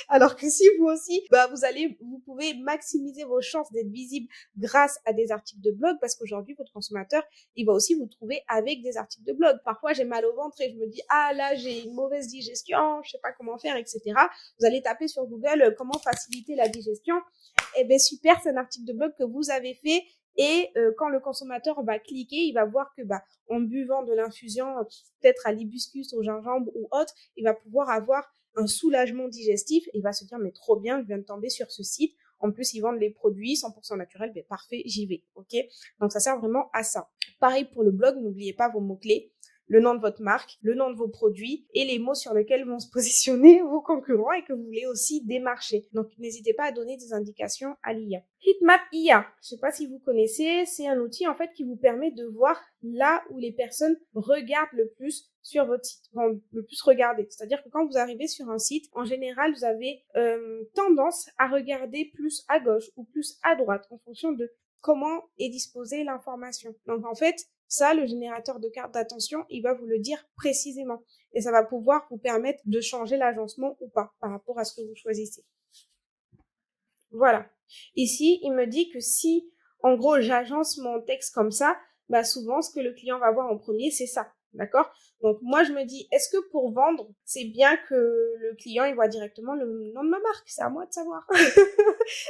S1: Alors que si vous aussi, bah vous pouvez maximiser vos chances d'être visible grâce à des articles de blog, parce qu'aujourd'hui, votre consommateur, il va aussi vous trouver avec des articles de blog. Parfois, j'ai mal au ventre et je me dis, ah là, j'ai une mauvaise digestion, je sais pas comment faire, etc. Vous allez taper sur Google comment faciliter la digestion. Eh ben super, c'est un article de blog que vous avez fait. Et quand le consommateur va cliquer, il va voir que en buvant de l'infusion, peut-être à l'hibiscus, au gingembre ou autre, il va pouvoir avoir un soulagement digestif et il va se dire mais trop bien, je viens de tomber sur ce site. En plus, ils vendent les produits 100% naturels, mais parfait, j'y vais, ok? Donc ça sert vraiment à ça. Pareil pour le blog, n'oubliez pas vos mots-clés, le nom de votre marque, le nom de vos produits et les mots sur lesquels vont se positionner vos concurrents et que vous voulez aussi démarcher. Donc, n'hésitez pas à donner des indications à l'IA. Heatmap IA, je sais pas si vous connaissez, c'est un outil en fait qui vous permet de voir là où les personnes regardent le plus sur votre site, vont le plus regarder. C'est-à-dire que quand vous arrivez sur un site, en général, vous avez tendance à regarder plus à gauche ou plus à droite en fonction de comment est disposée l'information. Donc en fait, ça, le générateur de carte d'attention, il va vous le dire précisément. Et ça va pouvoir vous permettre de changer l'agencement ou pas par rapport à ce que vous choisissez. Voilà. Ici, il me dit que si, en gros, j'agence mon texte comme ça, souvent, ce que le client va voir en premier, c'est ça. D'accord? Donc, moi, je me dis, est-ce que pour vendre, c'est bien que le client, il voit directement le nom de ma marque? C'est à moi de savoir.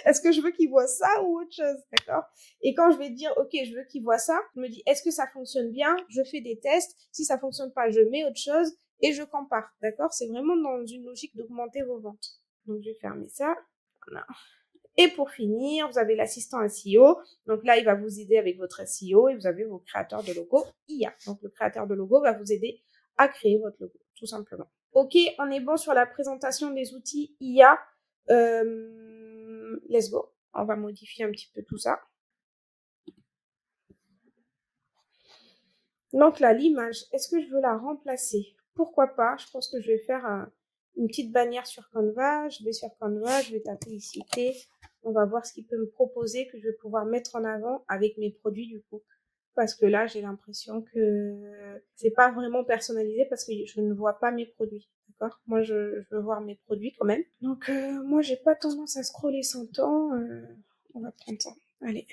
S1: Est-ce que je veux qu'il voit ça ou autre chose? D'accord? Et quand je vais dire, OK, je veux qu'il voit ça, je me dis, est-ce que ça fonctionne bien? Je fais des tests. Si ça fonctionne pas, je mets autre chose et je compare. D'accord? C'est vraiment dans une logique d'augmenter vos ventes. Donc, je vais fermer ça. Voilà. Et pour finir, vous avez l'assistant SEO. Donc là, il va vous aider avec votre SEO et vous avez vos créateurs de logo IA. Donc le créateur de logo va vous aider à créer votre logo, tout simplement. OK, on est bon sur la présentation des outils IA. Let's go. On va modifier un petit peu tout ça. Donc là, l'image, est-ce que je veux la remplacer? Pourquoi pas? Je pense que je vais faire une petite bannière sur Canva. Je vais sur Canva, je vais taper ici T. On va voir ce qu'il peut me proposer que je vais pouvoir mettre en avant avec mes produits du coup. Parce que là, j'ai l'impression que c'est pas vraiment personnalisé parce que je ne vois pas mes produits. D'accord? Moi, je veux voir mes produits quand même. Donc, moi, j'ai pas tendance à scroller sans temps. On va prendre ça. Allez.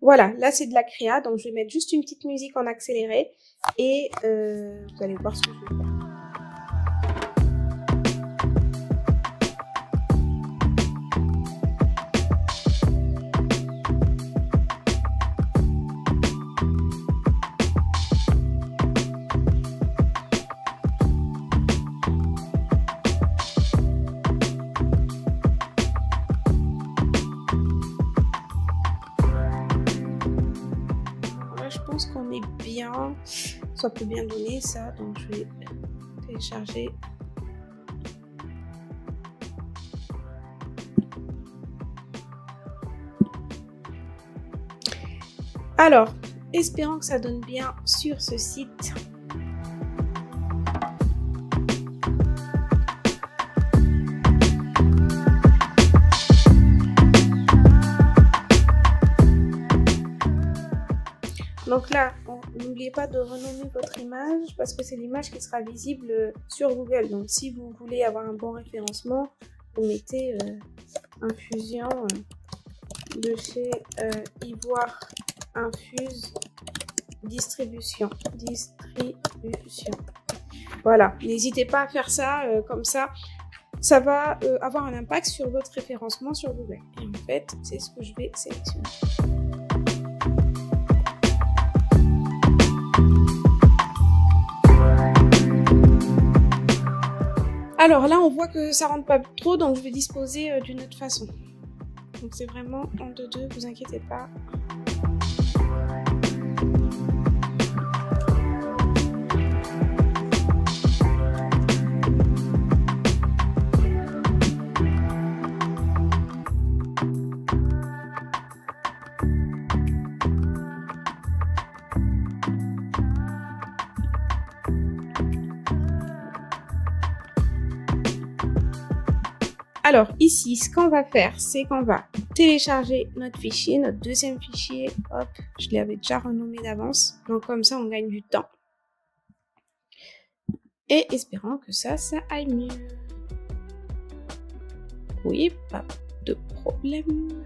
S1: Voilà, là c'est de la créa, donc je vais mettre juste une petite musique en accéléré et vous allez voir ce que je vais faire. Je pense qu'on est bien, ça peut bien donner ça, donc je vais télécharger. Alors, espérons que ça donne bien sur ce site. Donc là, n'oubliez pas de renommer votre image parce que c'est l'image qui sera visible sur Google. Donc si vous voulez avoir un bon référencement, vous mettez infusion de chez Ivoire Infuse distribution. Voilà, n'hésitez pas à faire ça comme ça. Ça va avoir un impact sur votre référencement sur Google. Et en fait, c'est ce que je vais sélectionner. Alors là, on voit que ça rentre pas trop, donc je vais disposer d'une autre façon. Donc c'est vraiment en 2-2, vous inquiétez pas. Alors ici, ce qu'on va faire, c'est qu'on va télécharger notre fichier, notre deuxième fichier. Hop, je l'avais déjà renommé d'avance. Donc comme ça, on gagne du temps. Et espérons que ça aille mieux. Oui, pas de problème.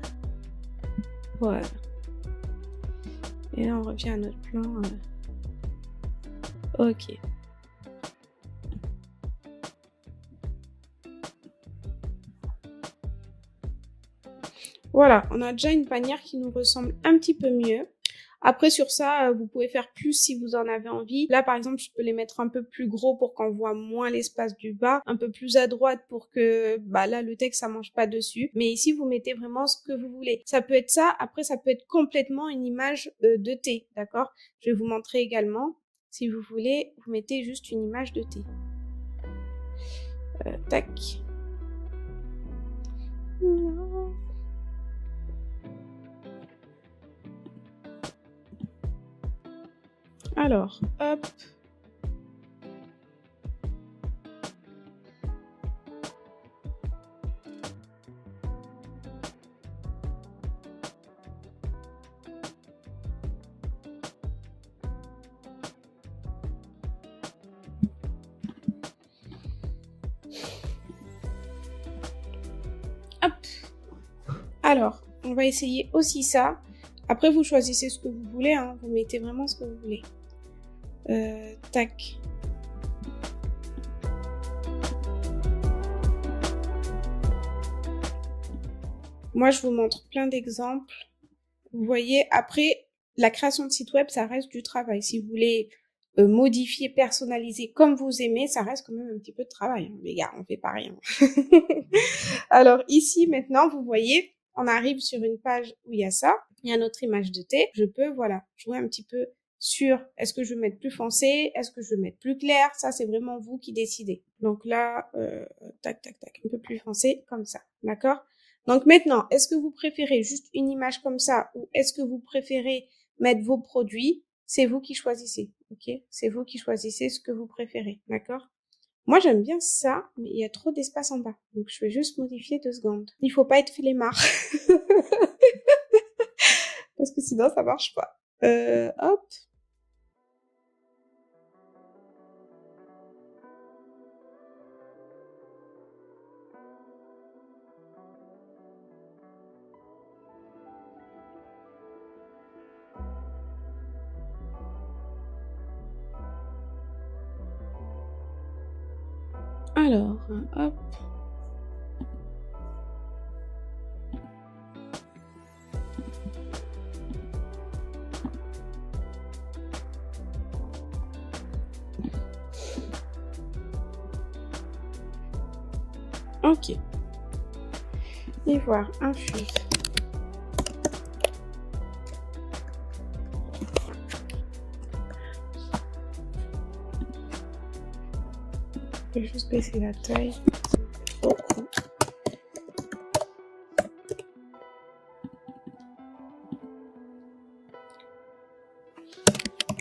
S1: Voilà. Et là, on revient à notre plan. Ok. Voilà, on a déjà une bannière qui nous ressemble un petit peu mieux. Après, sur ça, vous pouvez faire plus si vous en avez envie. Là, par exemple, je peux les mettre un peu plus gros pour qu'on voit moins l'espace du bas, un peu plus à droite pour que, bah là, le texte, ça mange pas dessus. Mais ici, vous mettez vraiment ce que vous voulez. Ça peut être ça. Après, ça peut être complètement une image de thé, d'accord? Je vais vous montrer également. Si vous voulez, vous mettez juste une image de thé. Tac. Alors, hop. Hop. Alors, on va essayer aussi ça. Après, vous choisissez ce que vous voulez, hein. Vous mettez vraiment ce que vous voulez. Tac. Moi, je vous montre plein d'exemples. Vous voyez, après, la création de site web, ça reste du travail. Si vous voulez modifier, personnaliser comme vous aimez, ça reste quand même un petit peu de travail. Hein. Les gars, on fait pas rien. Alors ici, maintenant, vous voyez, on arrive sur une page où il y a ça. Il y a notre image de thé. Je peux, voilà, jouer un petit peu sur est-ce que je veux mettre plus foncé, est-ce que je veux mettre plus clair. Ça, c'est vraiment vous qui décidez. Donc là, tac, tac, tac, un peu plus foncé, comme ça. D'accord? Donc maintenant, est-ce que vous préférez juste une image comme ça ou est-ce que vous préférez mettre vos produits? C'est vous qui choisissez, ok? C'est vous qui choisissez ce que vous préférez, d'accord? Moi, j'aime bien ça, mais il y a trop d'espace en bas. Donc, je vais juste modifier 2 secondes. Il faut pas être flemmard. Parce que sinon, ça marche pas. Hop. Alors, hop. Ok. Ivoire infuse. Je vais juste baisser la taille. Beaucoup.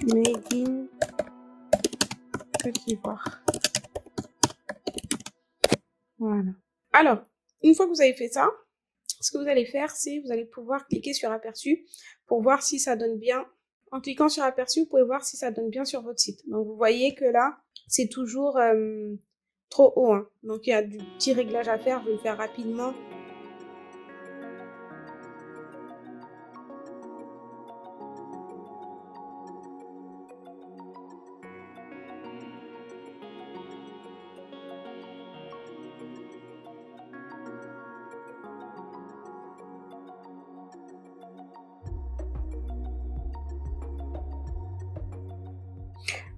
S1: Made in Côte d'Ivoire. Voilà. Alors, une fois que vous avez fait ça, ce que vous allez faire, c'est vous allez pouvoir cliquer sur aperçu pour voir si ça donne bien. En cliquant sur aperçu, vous pouvez voir si ça donne bien sur votre site. Donc, vous voyez que là, c'est toujours trop haut. Hein. Donc, il y a du petit réglage à faire. Je vais le faire rapidement.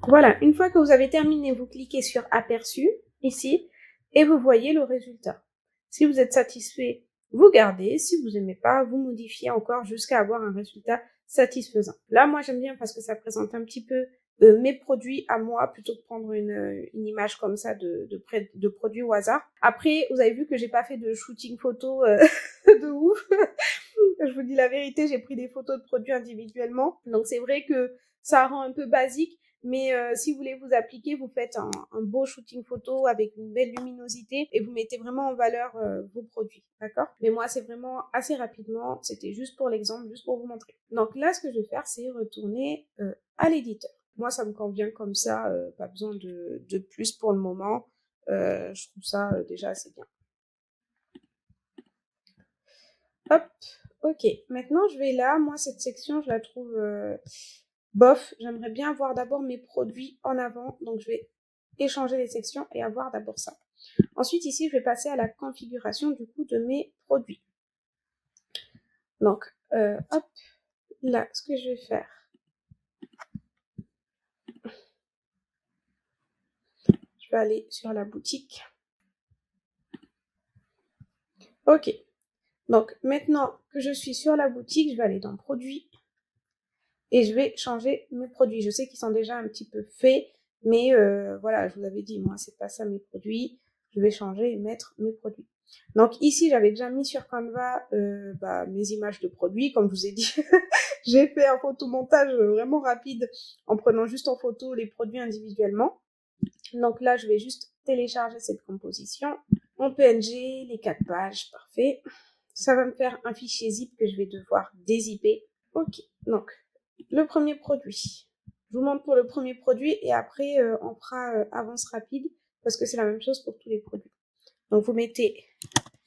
S1: Voilà, une fois que vous avez terminé, vous cliquez sur aperçu, ici, et vous voyez le résultat. Si vous êtes satisfait, vous gardez. Si vous n'aimez pas, vous modifiez encore jusqu'à avoir un résultat satisfaisant. Là, moi, j'aime bien parce que ça présente un petit peu mes produits à moi plutôt que prendre une image comme ça de produits au hasard. Après, vous avez vu que j'ai pas fait de shooting photo de ouf. Je vous dis la vérité, j'ai pris des photos de produits individuellement. Donc, c'est vrai que ça rend un peu basique. Mais si vous voulez vous appliquer, vous faites un beau shooting photo avec une belle luminosité et vous mettez vraiment en valeur vos produits, d'accord? Mais moi, c'est vraiment assez rapidement, c'était juste pour l'exemple, juste pour vous montrer. Donc là, ce que je vais faire, c'est retourner à l'éditeur. Moi, ça me convient comme ça, pas besoin de plus pour le moment. Je trouve ça déjà assez bien. Hop, ok. Maintenant, je vais là. Moi, cette section, je la trouve bof. J'aimerais bien avoir d'abord mes produits en avant. Donc, je vais échanger les sections et avoir d'abord ça. Ensuite, ici, je vais passer à la configuration du coup de mes produits. Donc, hop, là, ce que je vais faire. Je vais aller sur la boutique. Ok. Donc, maintenant que je suis sur la boutique, je vais aller dans produits et je vais changer mes produits. Je sais qu'ils sont déjà un petit peu faits, mais voilà, je vous avais dit, moi, c'est pas ça mes produits. Je vais changer et mettre mes produits. Donc ici, j'avais déjà mis sur Canva mes images de produits. Comme je vous ai dit, j'ai fait un photomontage vraiment rapide en prenant juste en photo les produits individuellement. Donc là, je vais juste télécharger cette composition. Mon PNG, les 4 pages, parfait. Ça va me faire un fichier zip que je vais devoir dézipper. Ok, donc le premier produit. Je vous montre pour le premier produit et après on fera avance rapide parce que c'est la même chose pour tous les produits. Donc vous mettez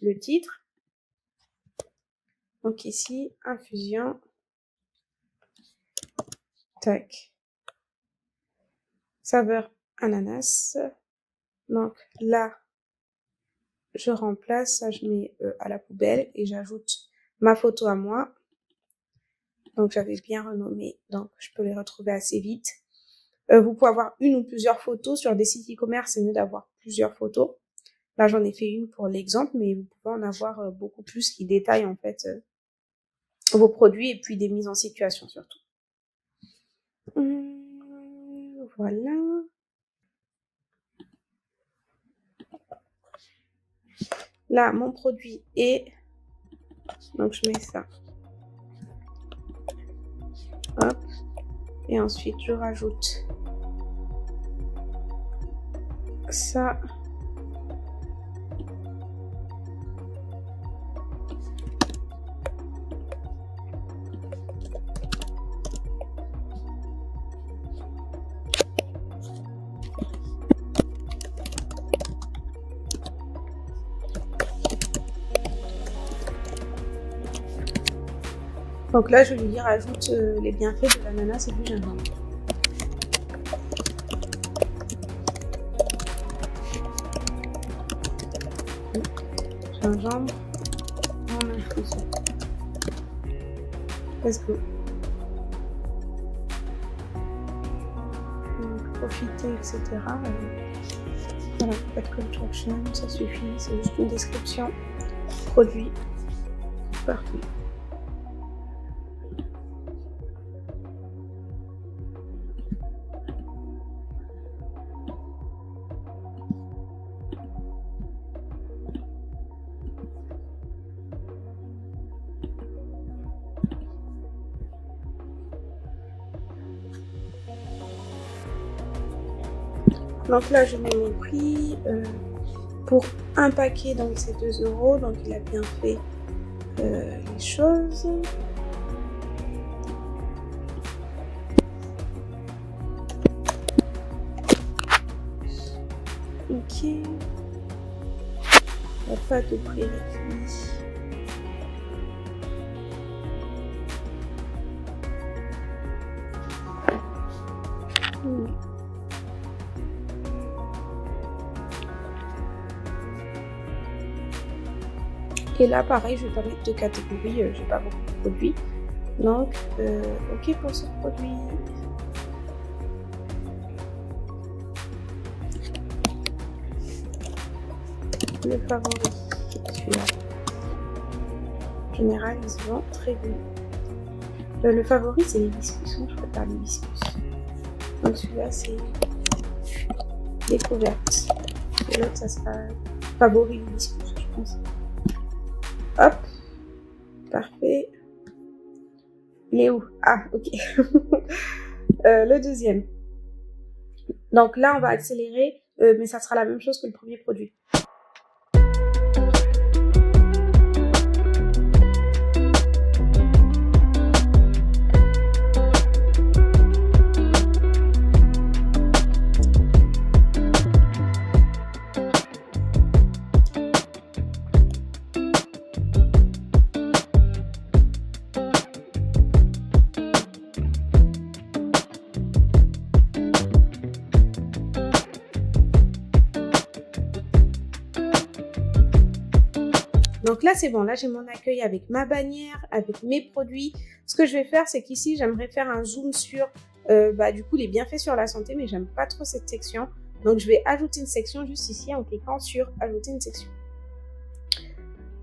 S1: le titre. Donc ici, infusion. Tac. Saveur ananas. Donc là, je remplace, ça je mets à la poubelle et j'ajoute ma photo à moi. Donc j'avais bien renommé, donc je peux les retrouver assez vite. Vous pouvez avoir une ou plusieurs photos. Sur des sites e-commerce, c'est mieux d'avoir plusieurs photos. Là, j'en ai fait une pour l'exemple, mais vous pouvez en avoir beaucoup plus qui détaillent en fait vos produits et puis des mises en situation surtout. Voilà. Là, mon produit est... Donc, je mets ça. Hop. Et ensuite, je rajoute ça. Donc là, je lui rajoute les bienfaits de l'ananas et du gingembre. Gingembre en infusion. Let's go. Donc, profiter, etc. Voilà, pas de call to action, ça suffit. C'est juste une description. Produit. Parfait. Donc là, je mets mon prix pour un paquet, donc c'est 2 €. Donc il a bien fait les choses. Ok. Il n'y a pas de prix réduit. Et là, pareil, je vais pas mettre de catégorie, j'ai pas beaucoup de produits. Donc, ok pour ce produit. Le favori, celui-là. En général, ils se vendent très bien. Le favori, c'est les hibiscus. Je préfère les hibiscus. Donc, celui-là, c'est découverte. Et l'autre, ça sera favori hibiscus, je pense. Hop, parfait. Il est où? Ah, ok. Le deuxième. Donc là, on va accélérer, mais ça sera la même chose que le premier produit. Donc là, c'est bon. Là, j'ai mon accueil avec ma bannière, avec mes produits. Ce que je vais faire, c'est qu'ici, j'aimerais faire un zoom sur du coup, les bienfaits sur la santé, mais j'aime pas trop cette section. Donc, je vais ajouter une section juste ici en cliquant sur ajouter une section.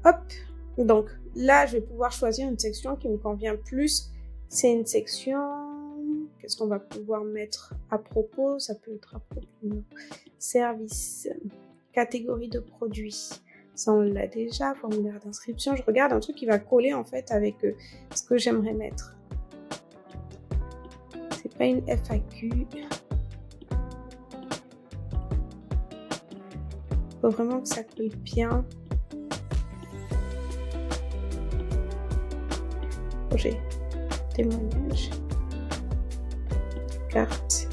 S1: Hop. Donc là, je vais pouvoir choisir une section qui me convient plus. C'est une section... Qu'est-ce qu'on va pouvoir mettre à propos? Ça peut être à propos. Service. Catégorie de produits. Ça, on l'a déjà. Formulaire d'inscription. Je regarde un truc qui va coller en fait avec ce que j'aimerais mettre. C'est pas une FAQ. Faut vraiment que ça colle bien. Projet. Témoignage. Carte.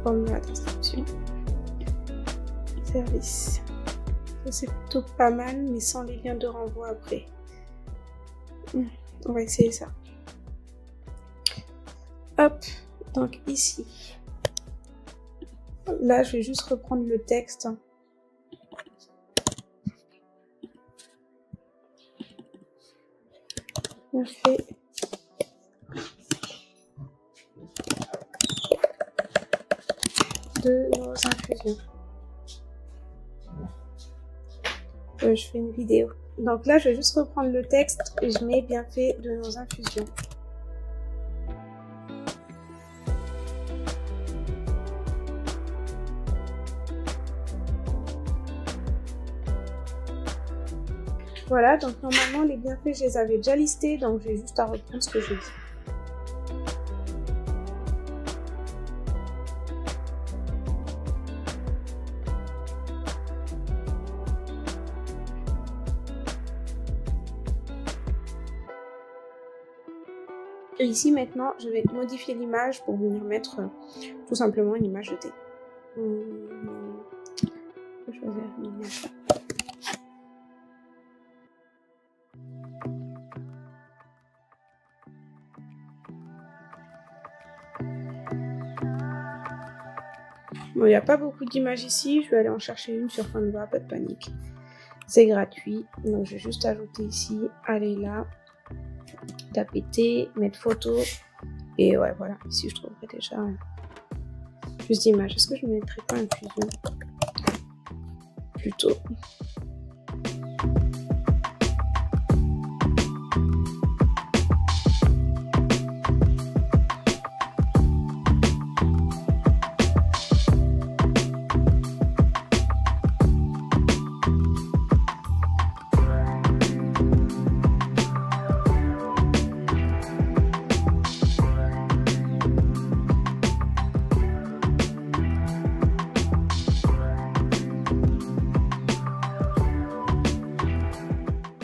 S1: Formulaire d'inscription. Service. C'est plutôt pas mal, mais sans les liens de renvoi après. On va essayer ça. Hop, donc ici. Là, je vais juste reprendre le texte. On fait de nos infusions. Je fais une vidéo. Donc là, je vais juste reprendre le texte et je mets bienfaits de nos infusions. Voilà, donc normalement, les bienfaits, je les avais déjà listés, donc j'ai juste à reprendre ce que je dis. Et ici maintenant, je vais modifier l'image pour venir mettre tout simplement une image de thé. Je vais choisir une image. Bon, il n'y a pas beaucoup d'images ici. Je vais aller en chercher une sur Canva, pas de panique. C'est gratuit. Donc je vais juste ajouter ici, aller là. Taper T, mettre photo et ouais voilà, ici je trouverai déjà plus d'images. Est-ce que je ne mettrai pas infusion plutôt?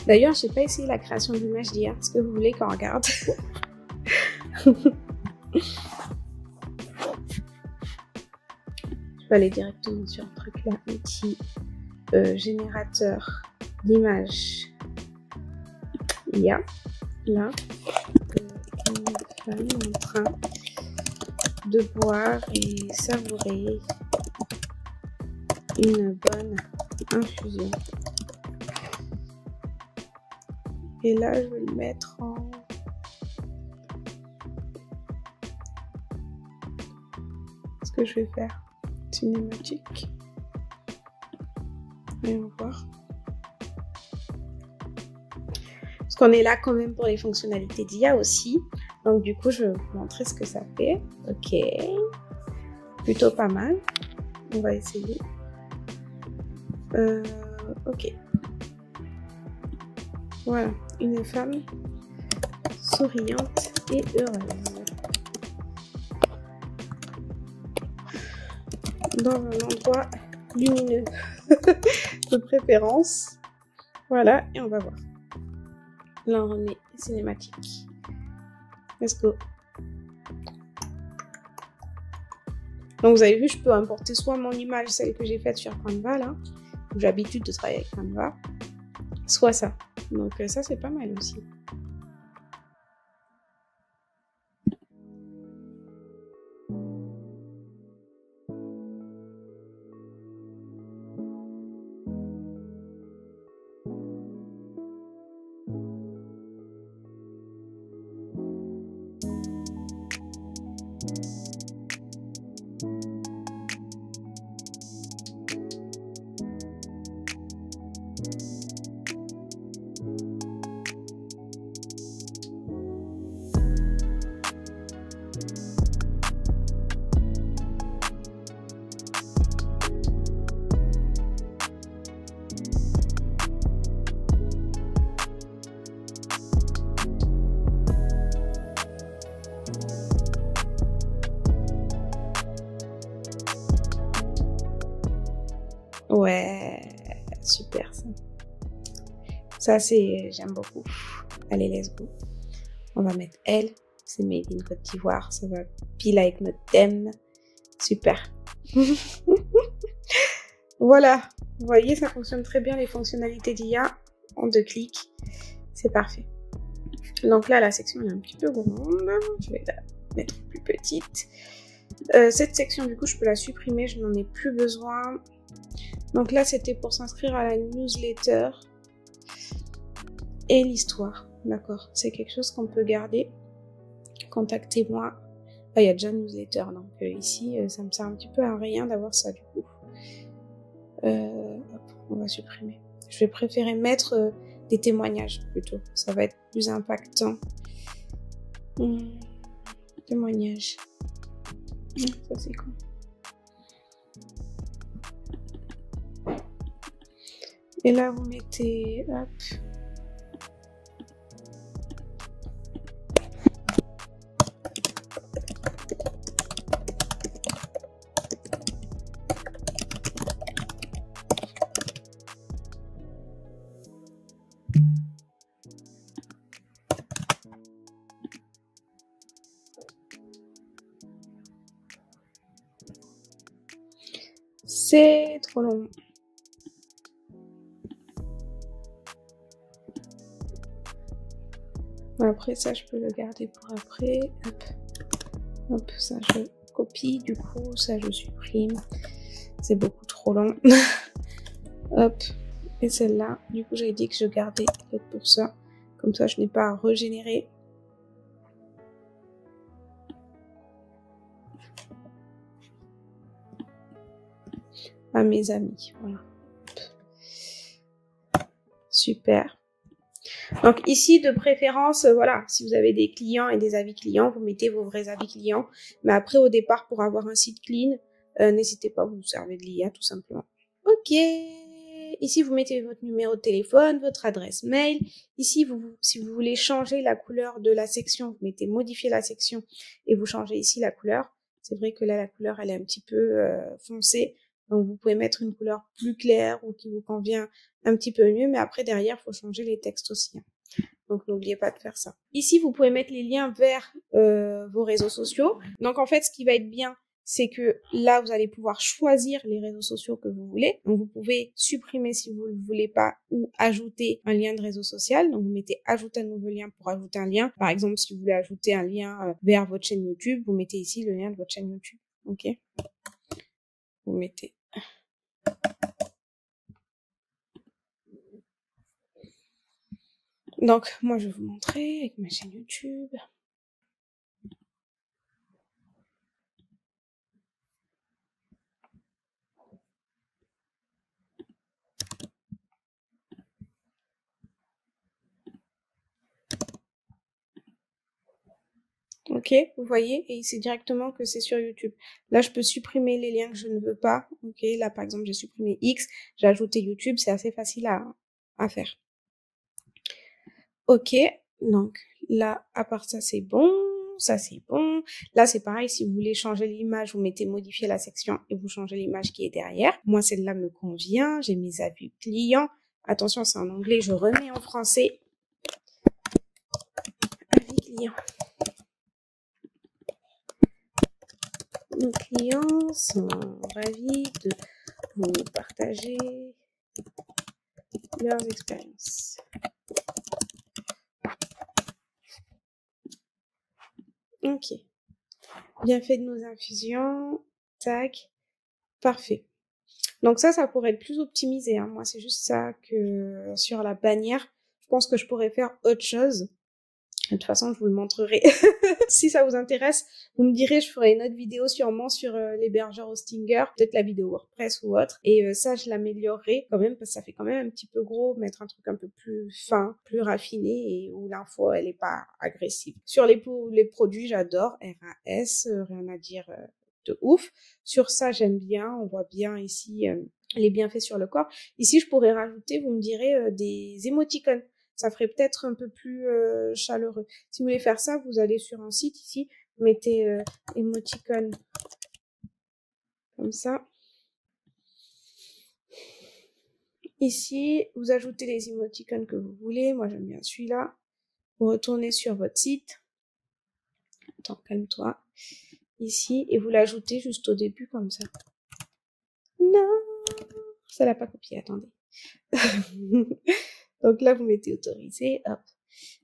S1: D'ailleurs, je n'ai pas essayé la création d'images d'hier. Est-ce que vous voulez qu'on regarde? Je vais aller directement sur le truc là, outil générateur d'images. Il y a là une femme en train de boire et savourer une bonne infusion. Et là, je vais le mettre en... Ce que je vais faire, cinématique. Voyons voir. Parce qu'on est là quand même pour les fonctionnalités d'IA aussi. Donc du coup, je vais vous montrer ce que ça fait. Ok. Plutôt pas mal. On va essayer. Ok. Voilà, une femme souriante et heureuse. dans un endroit lumineux de préférence. Voilà, et on va voir. Là, on est cinématique. Let's go. Donc, vous avez vu, je peux importer soit mon image, celle que j'ai faite sur Canva, là, où j'ai l'habitude de travailler avec Canva, soit ça. Donc, ça, c'est pas mal aussi. Ouais, super ça. Ça, j'aime beaucoup. Allez, let's go. On va mettre elle. C'est made in Côte d'Ivoire. Ça va pile avec notre thème. Super. Voilà. Vous voyez, ça fonctionne très bien les fonctionnalités d'IA en 2 clics. C'est parfait. Donc là, la section est un petit peu grande. Je vais la mettre plus petite. Cette section, du coup, je peux la supprimer. Je n'en ai plus besoin. Donc là, c'était pour s'inscrire à la newsletter et l'histoire. D'accord, c'est quelque chose qu'on peut garder. Contactez-moi. Ah, il y a déjà newsletter, donc ici, ça me sert un petit peu à rien d'avoir ça du coup. Hop, on va supprimer. Je vais préférer mettre des témoignages plutôt. Ça va être plus impactant. Témoignages. Ça c'est cool. Et là, vous mettez, hop. C'est trop long. Après, ça, je peux le garder pour après. Hop. Hop, ça, je copie. Du coup, ça, je supprime. C'est beaucoup trop long. Hop. Et celle-là, du coup, j'avais dit que je gardais peut-être pour ça. Comme ça, je n'ai pas à régénérer. À mes amis. Voilà. Super. Donc ici, de préférence, voilà, si vous avez des clients et des avis clients, vous mettez vos vrais avis clients. Mais après, au départ, pour avoir un site clean, n'hésitez pas, vous servez de l'IA tout simplement. Ok. Ici, vous mettez votre numéro de téléphone, votre adresse mail. Ici, si vous voulez changer la couleur de la section, vous mettez modifier la section et vous changez ici la couleur. C'est vrai que là, la couleur, elle est un petit peu foncée. Donc, vous pouvez mettre une couleur plus claire ou qui vous convient un petit peu mieux. Mais après, derrière, il faut changer les textes aussi. Donc, n'oubliez pas de faire ça. Ici, vous pouvez mettre les liens vers vos réseaux sociaux. Donc, en fait, ce qui va être bien, c'est que là, vous allez pouvoir choisir les réseaux sociaux que vous voulez. Donc, vous pouvez supprimer si vous ne le voulez pas ou ajouter un lien de réseau social. Donc, vous mettez ajouter un nouveau lien pour ajouter un lien. Par exemple, si vous voulez ajouter un lien vers votre chaîne YouTube, vous mettez ici le lien de votre chaîne YouTube. OK? Vous mettez. Donc, moi, je vais vous montrer avec ma chaîne YouTube. Ok, vous voyez, et c'est directement que c'est sur YouTube. Là, je peux supprimer les liens que je ne veux pas. Ok, là, par exemple, j'ai supprimé X, j'ai ajouté YouTube, c'est assez facile à faire. Ok, donc là, à part ça, c'est bon. ça c'est bon. Là c'est pareil, si vous voulez changer l'image, vous mettez modifier la section et vous changez l'image qui est derrière. Moi celle-là me convient, j'ai mes avis clients. Attention, c'est en anglais, je remets en français. Avis clients. Nos clients sont ravis de vous partager leurs expériences. Ok. Bien fait de nos infusions. Tac. Parfait. Donc ça pourrait être plus optimisé. Hein. Moi, c'est juste ça que sur la bannière, je pense que je pourrais faire autre chose. De toute façon, je vous le montrerai. Si ça vous intéresse, vous me direz, je ferai une autre vidéo sûrement sur l'hébergeur Hostinger, peut-être la vidéo WordPress ou autre. Et ça, je l'améliorerai quand même parce que ça fait quand même un petit peu gros, mettre un truc un peu plus fin, plus raffiné et où l'info, elle est pas agressive. Sur les produits, j'adore RAS, rien à dire de ouf. Sur ça, j'aime bien. On voit bien ici les bienfaits sur le corps. Ici, je pourrais rajouter, vous me direz, des émoticônes. Ça ferait peut-être un peu plus chaleureux. Si vous voulez faire ça, vous allez sur un site ici, vous mettez émoticône comme ça. Ici, vous ajoutez les émoticônes que vous voulez. Moi, j'aime bien celui-là. Vous retournez sur votre site. Attends, calme-toi. Ici, et vous l'ajoutez juste au début comme ça. Non, ça l'a pas copié, attendez. Donc là, vous mettez autorisé, hop.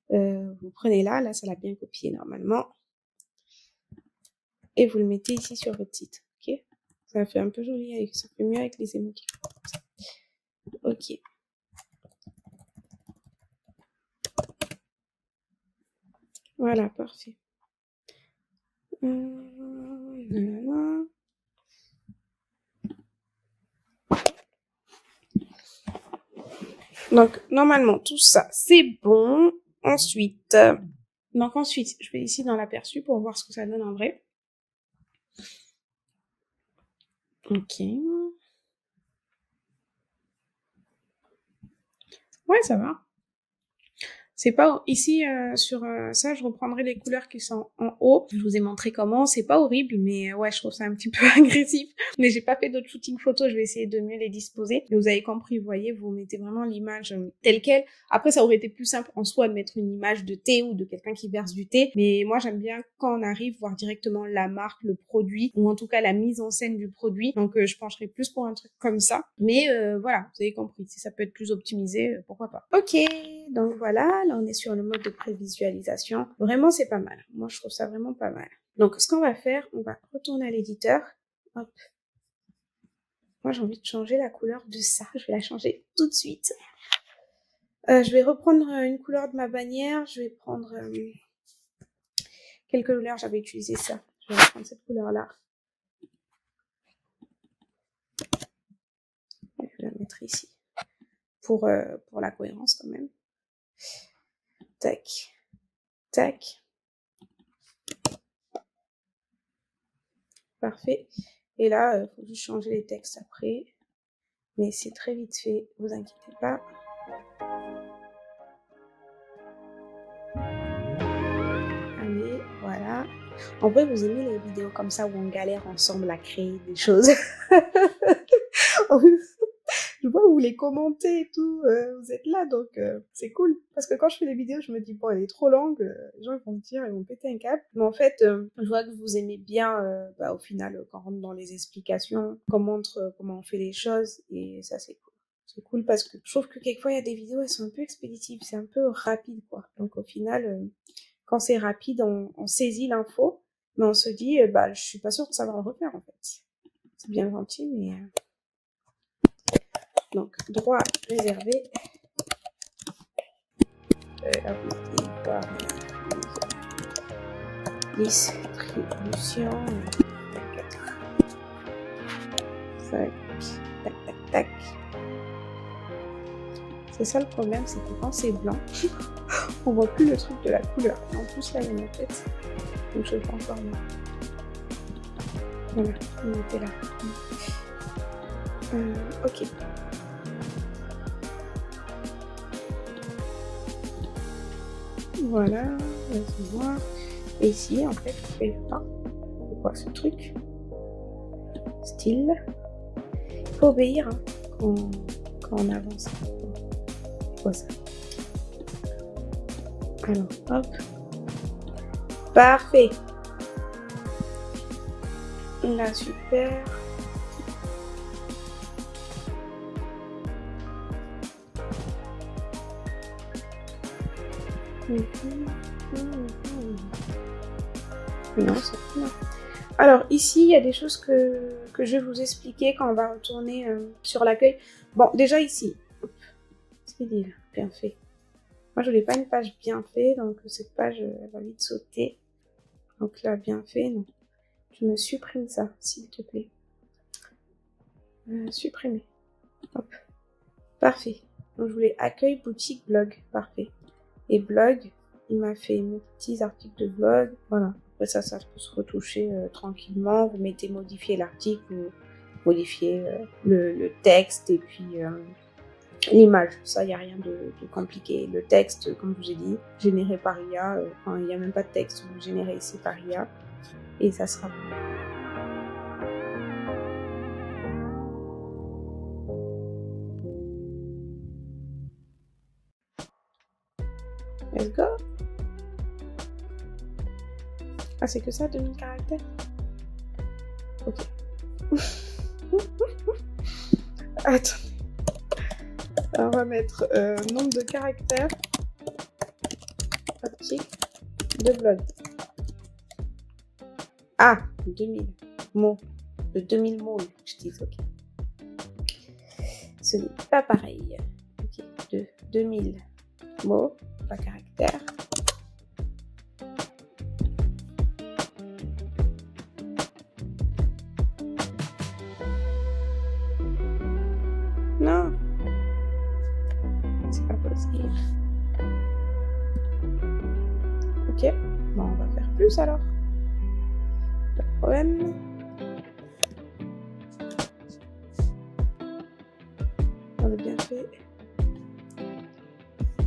S1: Vous prenez là, ça l'a bien copié normalement. Et vous le mettez ici sur votre site, ok? Ça fait un peu joli, ça fait mieux avec les émoticônes. Ok. Voilà, parfait. Donc, normalement, tout ça, c'est bon. Ensuite, je vais ici dans l'aperçu pour voir ce que ça donne en vrai. Ok. Ouais, ça va. C'est pas ici sur ça, je reprendrai les couleurs qui sont en haut. Je vous ai montré comment, c'est pas horrible, mais ouais, je trouve ça un petit peu agressif. Mais j'ai pas fait d'autres shootings photos, je vais essayer de mieux les disposer. Mais vous avez compris, vous voyez, vous mettez vraiment l'image telle quelle. Après, ça aurait été plus simple en soi de mettre une image de thé ou de quelqu'un qui verse du thé. Mais moi, j'aime bien quand on arrive voir directement la marque, le produit, ou en tout cas la mise en scène du produit. Donc, je pencherai plus pour un truc comme ça. Mais voilà, vous avez compris. Si ça peut être plus optimisé, pourquoi pas. Ok, donc voilà. Là, on est sur le mode de prévisualisation. Vraiment, c'est pas mal. Moi, je trouve ça vraiment pas mal. Donc, ce qu'on va faire, on va retourner à l'éditeur. Hop. Moi, j'ai envie de changer la couleur de ça. Je vais la changer tout de suite. Je vais reprendre une couleur de ma bannière. Je vais prendre quelle couleur j'avais utilisé ça. Je vais reprendre cette couleur-là. Je vais la mettre ici. Pour la cohérence, quand même. Tac, tac. Parfait. Et là, il faut juste changer les textes après. Mais c'est très vite fait, vous inquiétez pas. Allez, voilà. En vrai, vous aimez les vidéos comme ça où on galère ensemble à créer des choses. Je vois, vous les commentez et tout, vous êtes là, donc c'est cool. Parce que quand je fais des vidéos, je me dis, bon, elle est trop longue, les gens ils vont me dire, ils vont péter un câble. Mais en fait, je vois que vous aimez bien, au final, quand on rentre dans les explications, qu'on montre comment on fait les choses, et ça c'est cool. C'est cool parce que je trouve que quelquefois, il y a des vidéos, elles sont un peu expéditives, c'est un peu rapide, quoi. Donc au final, quand c'est rapide, on saisit l'info, mais on se dit, je suis pas sûre de savoir le refaire, en fait. C'est bien gentil, mais... Donc, droit réservé. Distribution. Tac, tac, tac, tac. C'est ça le problème, c'est que quand c'est blanc, on voit plus le truc de la couleur. En plus, là, il y a ma tête. Donc, je vais pas encore mieux. Voilà, on était là. Ok. Voilà, laisse-moi voir.
S2: Et ici, en fait, vous pouvez voir, c'est quoi ce truc? Style. Il faut obéir hein, quand on avance. C'est quoi ça? Alors, hop. Parfait. Là, super. Non, c'est bien. Alors ici, il y a des choses que je vais vous expliquer quand on va retourner sur l'accueil. Bon, déjà ici, c'est dit là, bien fait. Moi, je voulais pas une page bien fait, donc cette page, elle va vite sauter. Donc là, bien fait, non. Je me supprime ça, s'il te plaît. Supprimer. Hop. Parfait. Donc je voulais accueil, boutique, blog. Parfait. Et blog, il m'a fait mes petits articles de blog. Voilà. Après ça peut se retoucher tranquillement. Vous mettez modifier l'article, vous modifiez le texte et puis l'image. Ça, il n'y a rien de compliqué. Le texte, comme je vous ai dit, généré par IA. Enfin, il n'y a même pas de texte. Vous générez ici par IA. Et ça sera bon. Let's go. Ah, c'est que ça, 2000 caractères? Ok. Attends. On va mettre nombre de caractères. Article de blog. Ah, 2000 mots. De 2000 mots, je dis, ok. Ce n'est pas pareil. Ok, de 2000 mots, pas caractères. Non, c'est pas possible. Ok, bon, on va faire plus alors. Pas de problème. On a bien fait.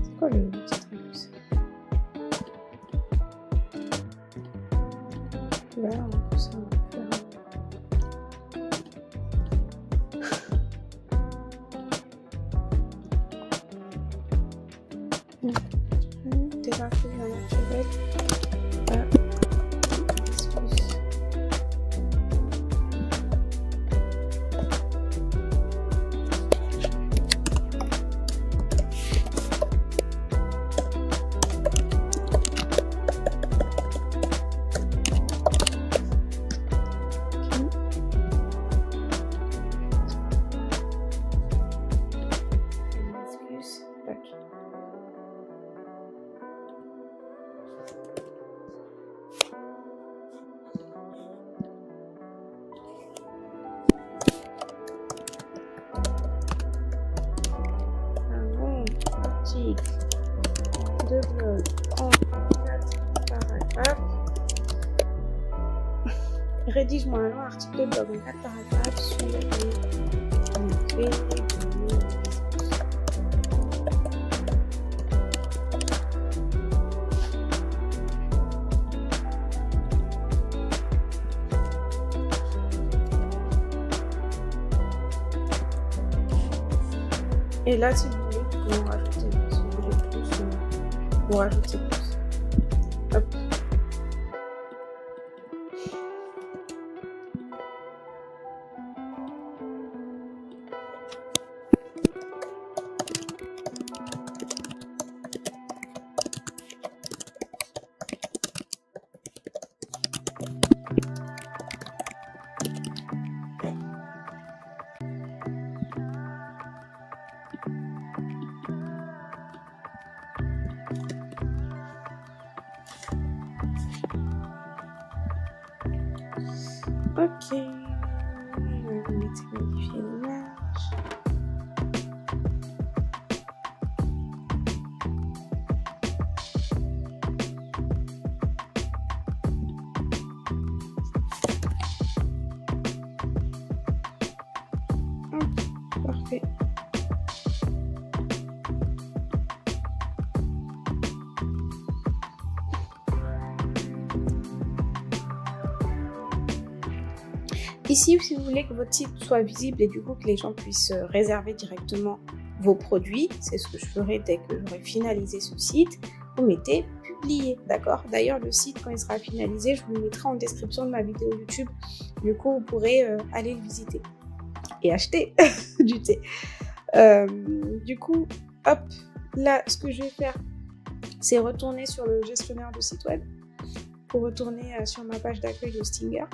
S2: C'est quoi le petit truc? Là, on peut ça, on va faire. Des infos naturelles. De blog en 4 paragraphes. Rédige-moi un long article de blog en 4 paragraphes sur les effets et là, si vous voulez, vous pouvez en rajouter. Si vous voulez plus, vous rajoutez plus. Hop. Ok, on va mettre modifier l'image. Parfait. Ici, si vous voulez que votre site soit visible et du coup que les gens puissent réserver directement vos produits, c'est ce que je ferai dès que j'aurai finalisé ce site, vous mettez publier, d'accord? D'ailleurs, le site, quand il sera finalisé, je vous le mettrai en description de ma vidéo YouTube. Du coup, vous pourrez aller le visiter et acheter du thé. Du coup, hop, là, ce que je vais faire, c'est retourner sur le gestionnaire de site web pour retourner sur ma page d'accueil de Hostinger.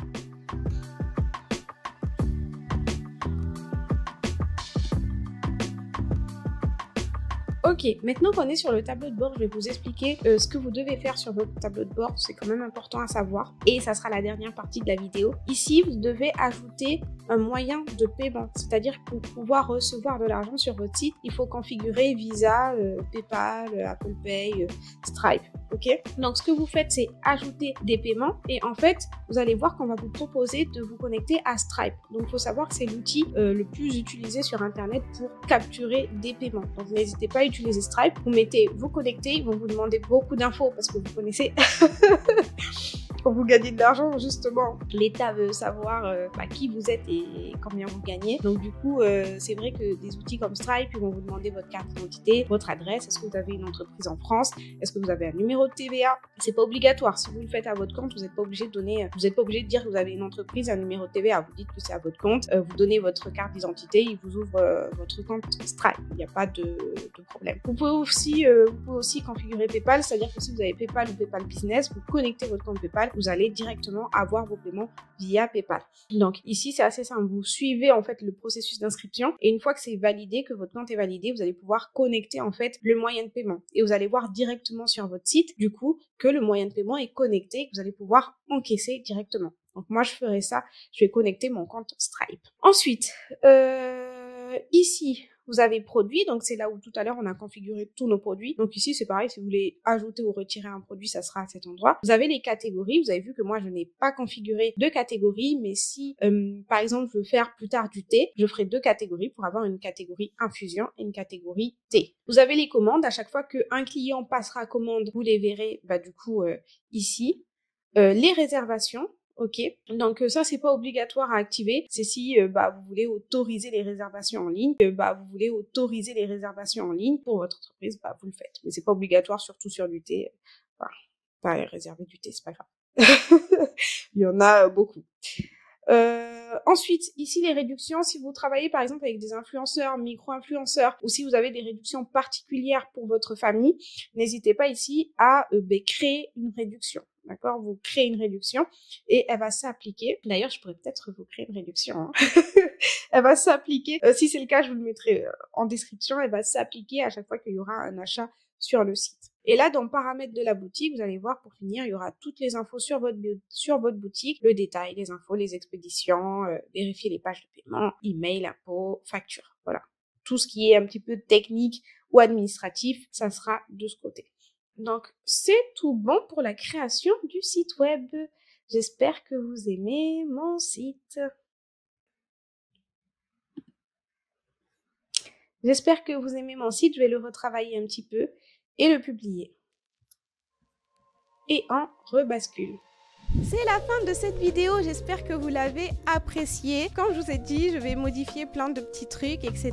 S2: Ok, maintenant qu'on est sur le tableau de bord, je vais vous expliquer ce que vous devez faire sur votre tableau de bord. C'est quand même important à savoir et ça sera la dernière partie de la vidéo. Ici, vous devez ajouter un moyen de paiement, c'est-à-dire pour pouvoir recevoir de l'argent sur votre site, il faut configurer Visa, PayPal, Apple Pay, Stripe. Ok, donc ce que vous faites, c'est ajouter des paiements et en fait, vous allez voir qu'on va vous proposer de vous connecter à Stripe. Donc, il faut savoir que c'est l'outil le plus utilisé sur Internet pour capturer des paiements. Donc, n'hésitez pas à utiliser Stripe. Vous mettez vous connecter, ils vont vous demander beaucoup d'infos parce que vous connaissez. Pour vous gagner de l'argent, justement, l'État veut savoir qui vous êtes et combien vous gagnez. Donc du coup, c'est vrai que des outils comme Stripe, ils vont vous demander votre carte d'identité, votre adresse, est-ce que vous avez une entreprise en France, est-ce que vous avez un numéro de TVA. C'est pas obligatoire. Si vous le faites à votre compte, vous n'êtes pas obligé de donner, vous n'êtes pas obligé de dire que vous avez une entreprise, un numéro de TVA. Vous dites que c'est à votre compte, vous donnez votre carte d'identité, il vous ouvre votre compte Stripe. Il n'y a pas de problème. Vous pouvez aussi configurer PayPal, c'est-à-dire que si vous avez PayPal ou PayPal Business, vous connectez votre compte PayPal, vous allez directement avoir vos paiements via PayPal. Donc ici, c'est assez simple. Vous suivez en fait le processus d'inscription et une fois que c'est validé, que votre compte est validé, vous allez pouvoir connecter en fait le moyen de paiement et vous allez voir directement sur votre site du coup que le moyen de paiement est connecté et que vous allez pouvoir encaisser directement. Donc moi, je ferai ça. Je vais connecter mon compte Stripe. Ensuite, ici, vous avez produit, donc c'est là où tout à l'heure on a configuré tous nos produits. Donc ici c'est pareil, si vous voulez ajouter ou retirer un produit, ça sera à cet endroit. Vous avez les catégories, vous avez vu que moi je n'ai pas configuré de catégories, mais si par exemple je veux faire plus tard du thé, je ferai 2 catégories pour avoir une catégorie infusion et une catégorie thé. Vous avez les commandes, à chaque fois qu'un client passera commande, vous les verrez du coup ici. Les réservations. Ok, donc ça c'est pas obligatoire à activer, c'est si vous voulez autoriser les réservations en ligne, vous voulez autoriser les réservations en ligne pour votre entreprise, vous le faites, mais c'est pas obligatoire, surtout sur du thé, pas réserver du thé, c'est pas grave, il y en a beaucoup. Ensuite, ici les réductions, si vous travaillez par exemple avec des influenceurs, micro-influenceurs, ou si vous avez des réductions particulières pour votre famille, n'hésitez pas ici à créer une réduction. D'accord, vous créez une réduction et elle va s'appliquer. D'ailleurs, je pourrais peut-être vous créer une réduction. Hein. Elle va s'appliquer. Si c'est le cas, je vous le mettrai en description. Elle va s'appliquer à chaque fois qu'il y aura un achat sur le site. Et là, dans paramètres de la boutique, vous allez voir, pour finir, il y aura toutes les infos sur votre boutique, le détail, les infos, les expéditions, vérifier les pages de paiement, email, impôts, facture. Voilà. Tout ce qui est un petit peu technique ou administratif, ça sera de ce côté. Donc, c'est tout bon pour la création du site web. J'espère que vous aimez mon site. J'espère que vous aimez mon site. Je vais le retravailler un petit peu et le publier. Et en rebascule.
S1: C'est la fin de cette vidéo, j'espère que vous l'avez appréciée. Comme je vous ai dit, je vais modifier plein de petits trucs, etc.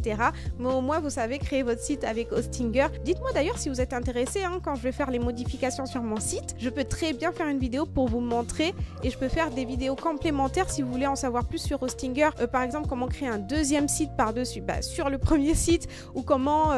S1: Mais au moins, vous savez créer votre site avec Hostinger. Dites-moi d'ailleurs si vous êtes intéressé, quand je vais faire les modifications sur mon site. Je peux très bien faire une vidéo pour vous montrer et je peux faire des vidéos complémentaires si vous voulez en savoir plus sur Hostinger. Par exemple, comment créer un deuxième site par-dessus, sur le premier site ou comment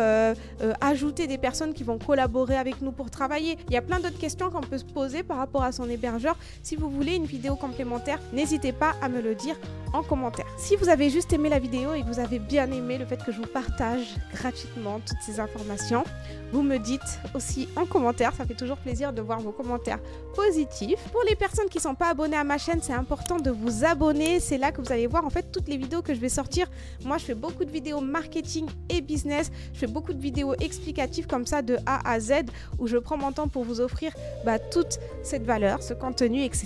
S1: ajouter des personnes qui vont collaborer avec nous pour travailler. Il y a plein d'autres questions qu'on peut se poser par rapport à son hébergeur. Si vous voulez une vidéo complémentaire, n'hésitez pas à me le dire en commentaire. Si vous avez juste aimé la vidéo et que vous avez bien aimé le fait que je vous partage gratuitement toutes ces informations, vous me dites aussi en commentaire, ça fait toujours plaisir de voir vos commentaires positifs. Pour les personnes qui ne sont pas abonnées à ma chaîne, c'est important de vous abonner, c'est là que vous allez voir en fait toutes les vidéos que je vais sortir. Moi je fais beaucoup de vidéos marketing et business, je fais beaucoup de vidéos explicatives comme ça de A à Z où je prends mon temps pour vous offrir toute cette valeur, ce contenu, etc.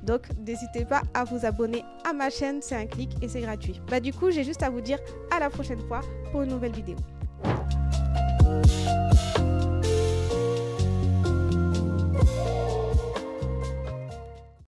S1: Donc n'hésitez pas à vous abonner à ma chaîne, c'est un clic et c'est gratuit. Du coup j'ai juste à vous dire à la prochaine fois pour une nouvelle vidéo.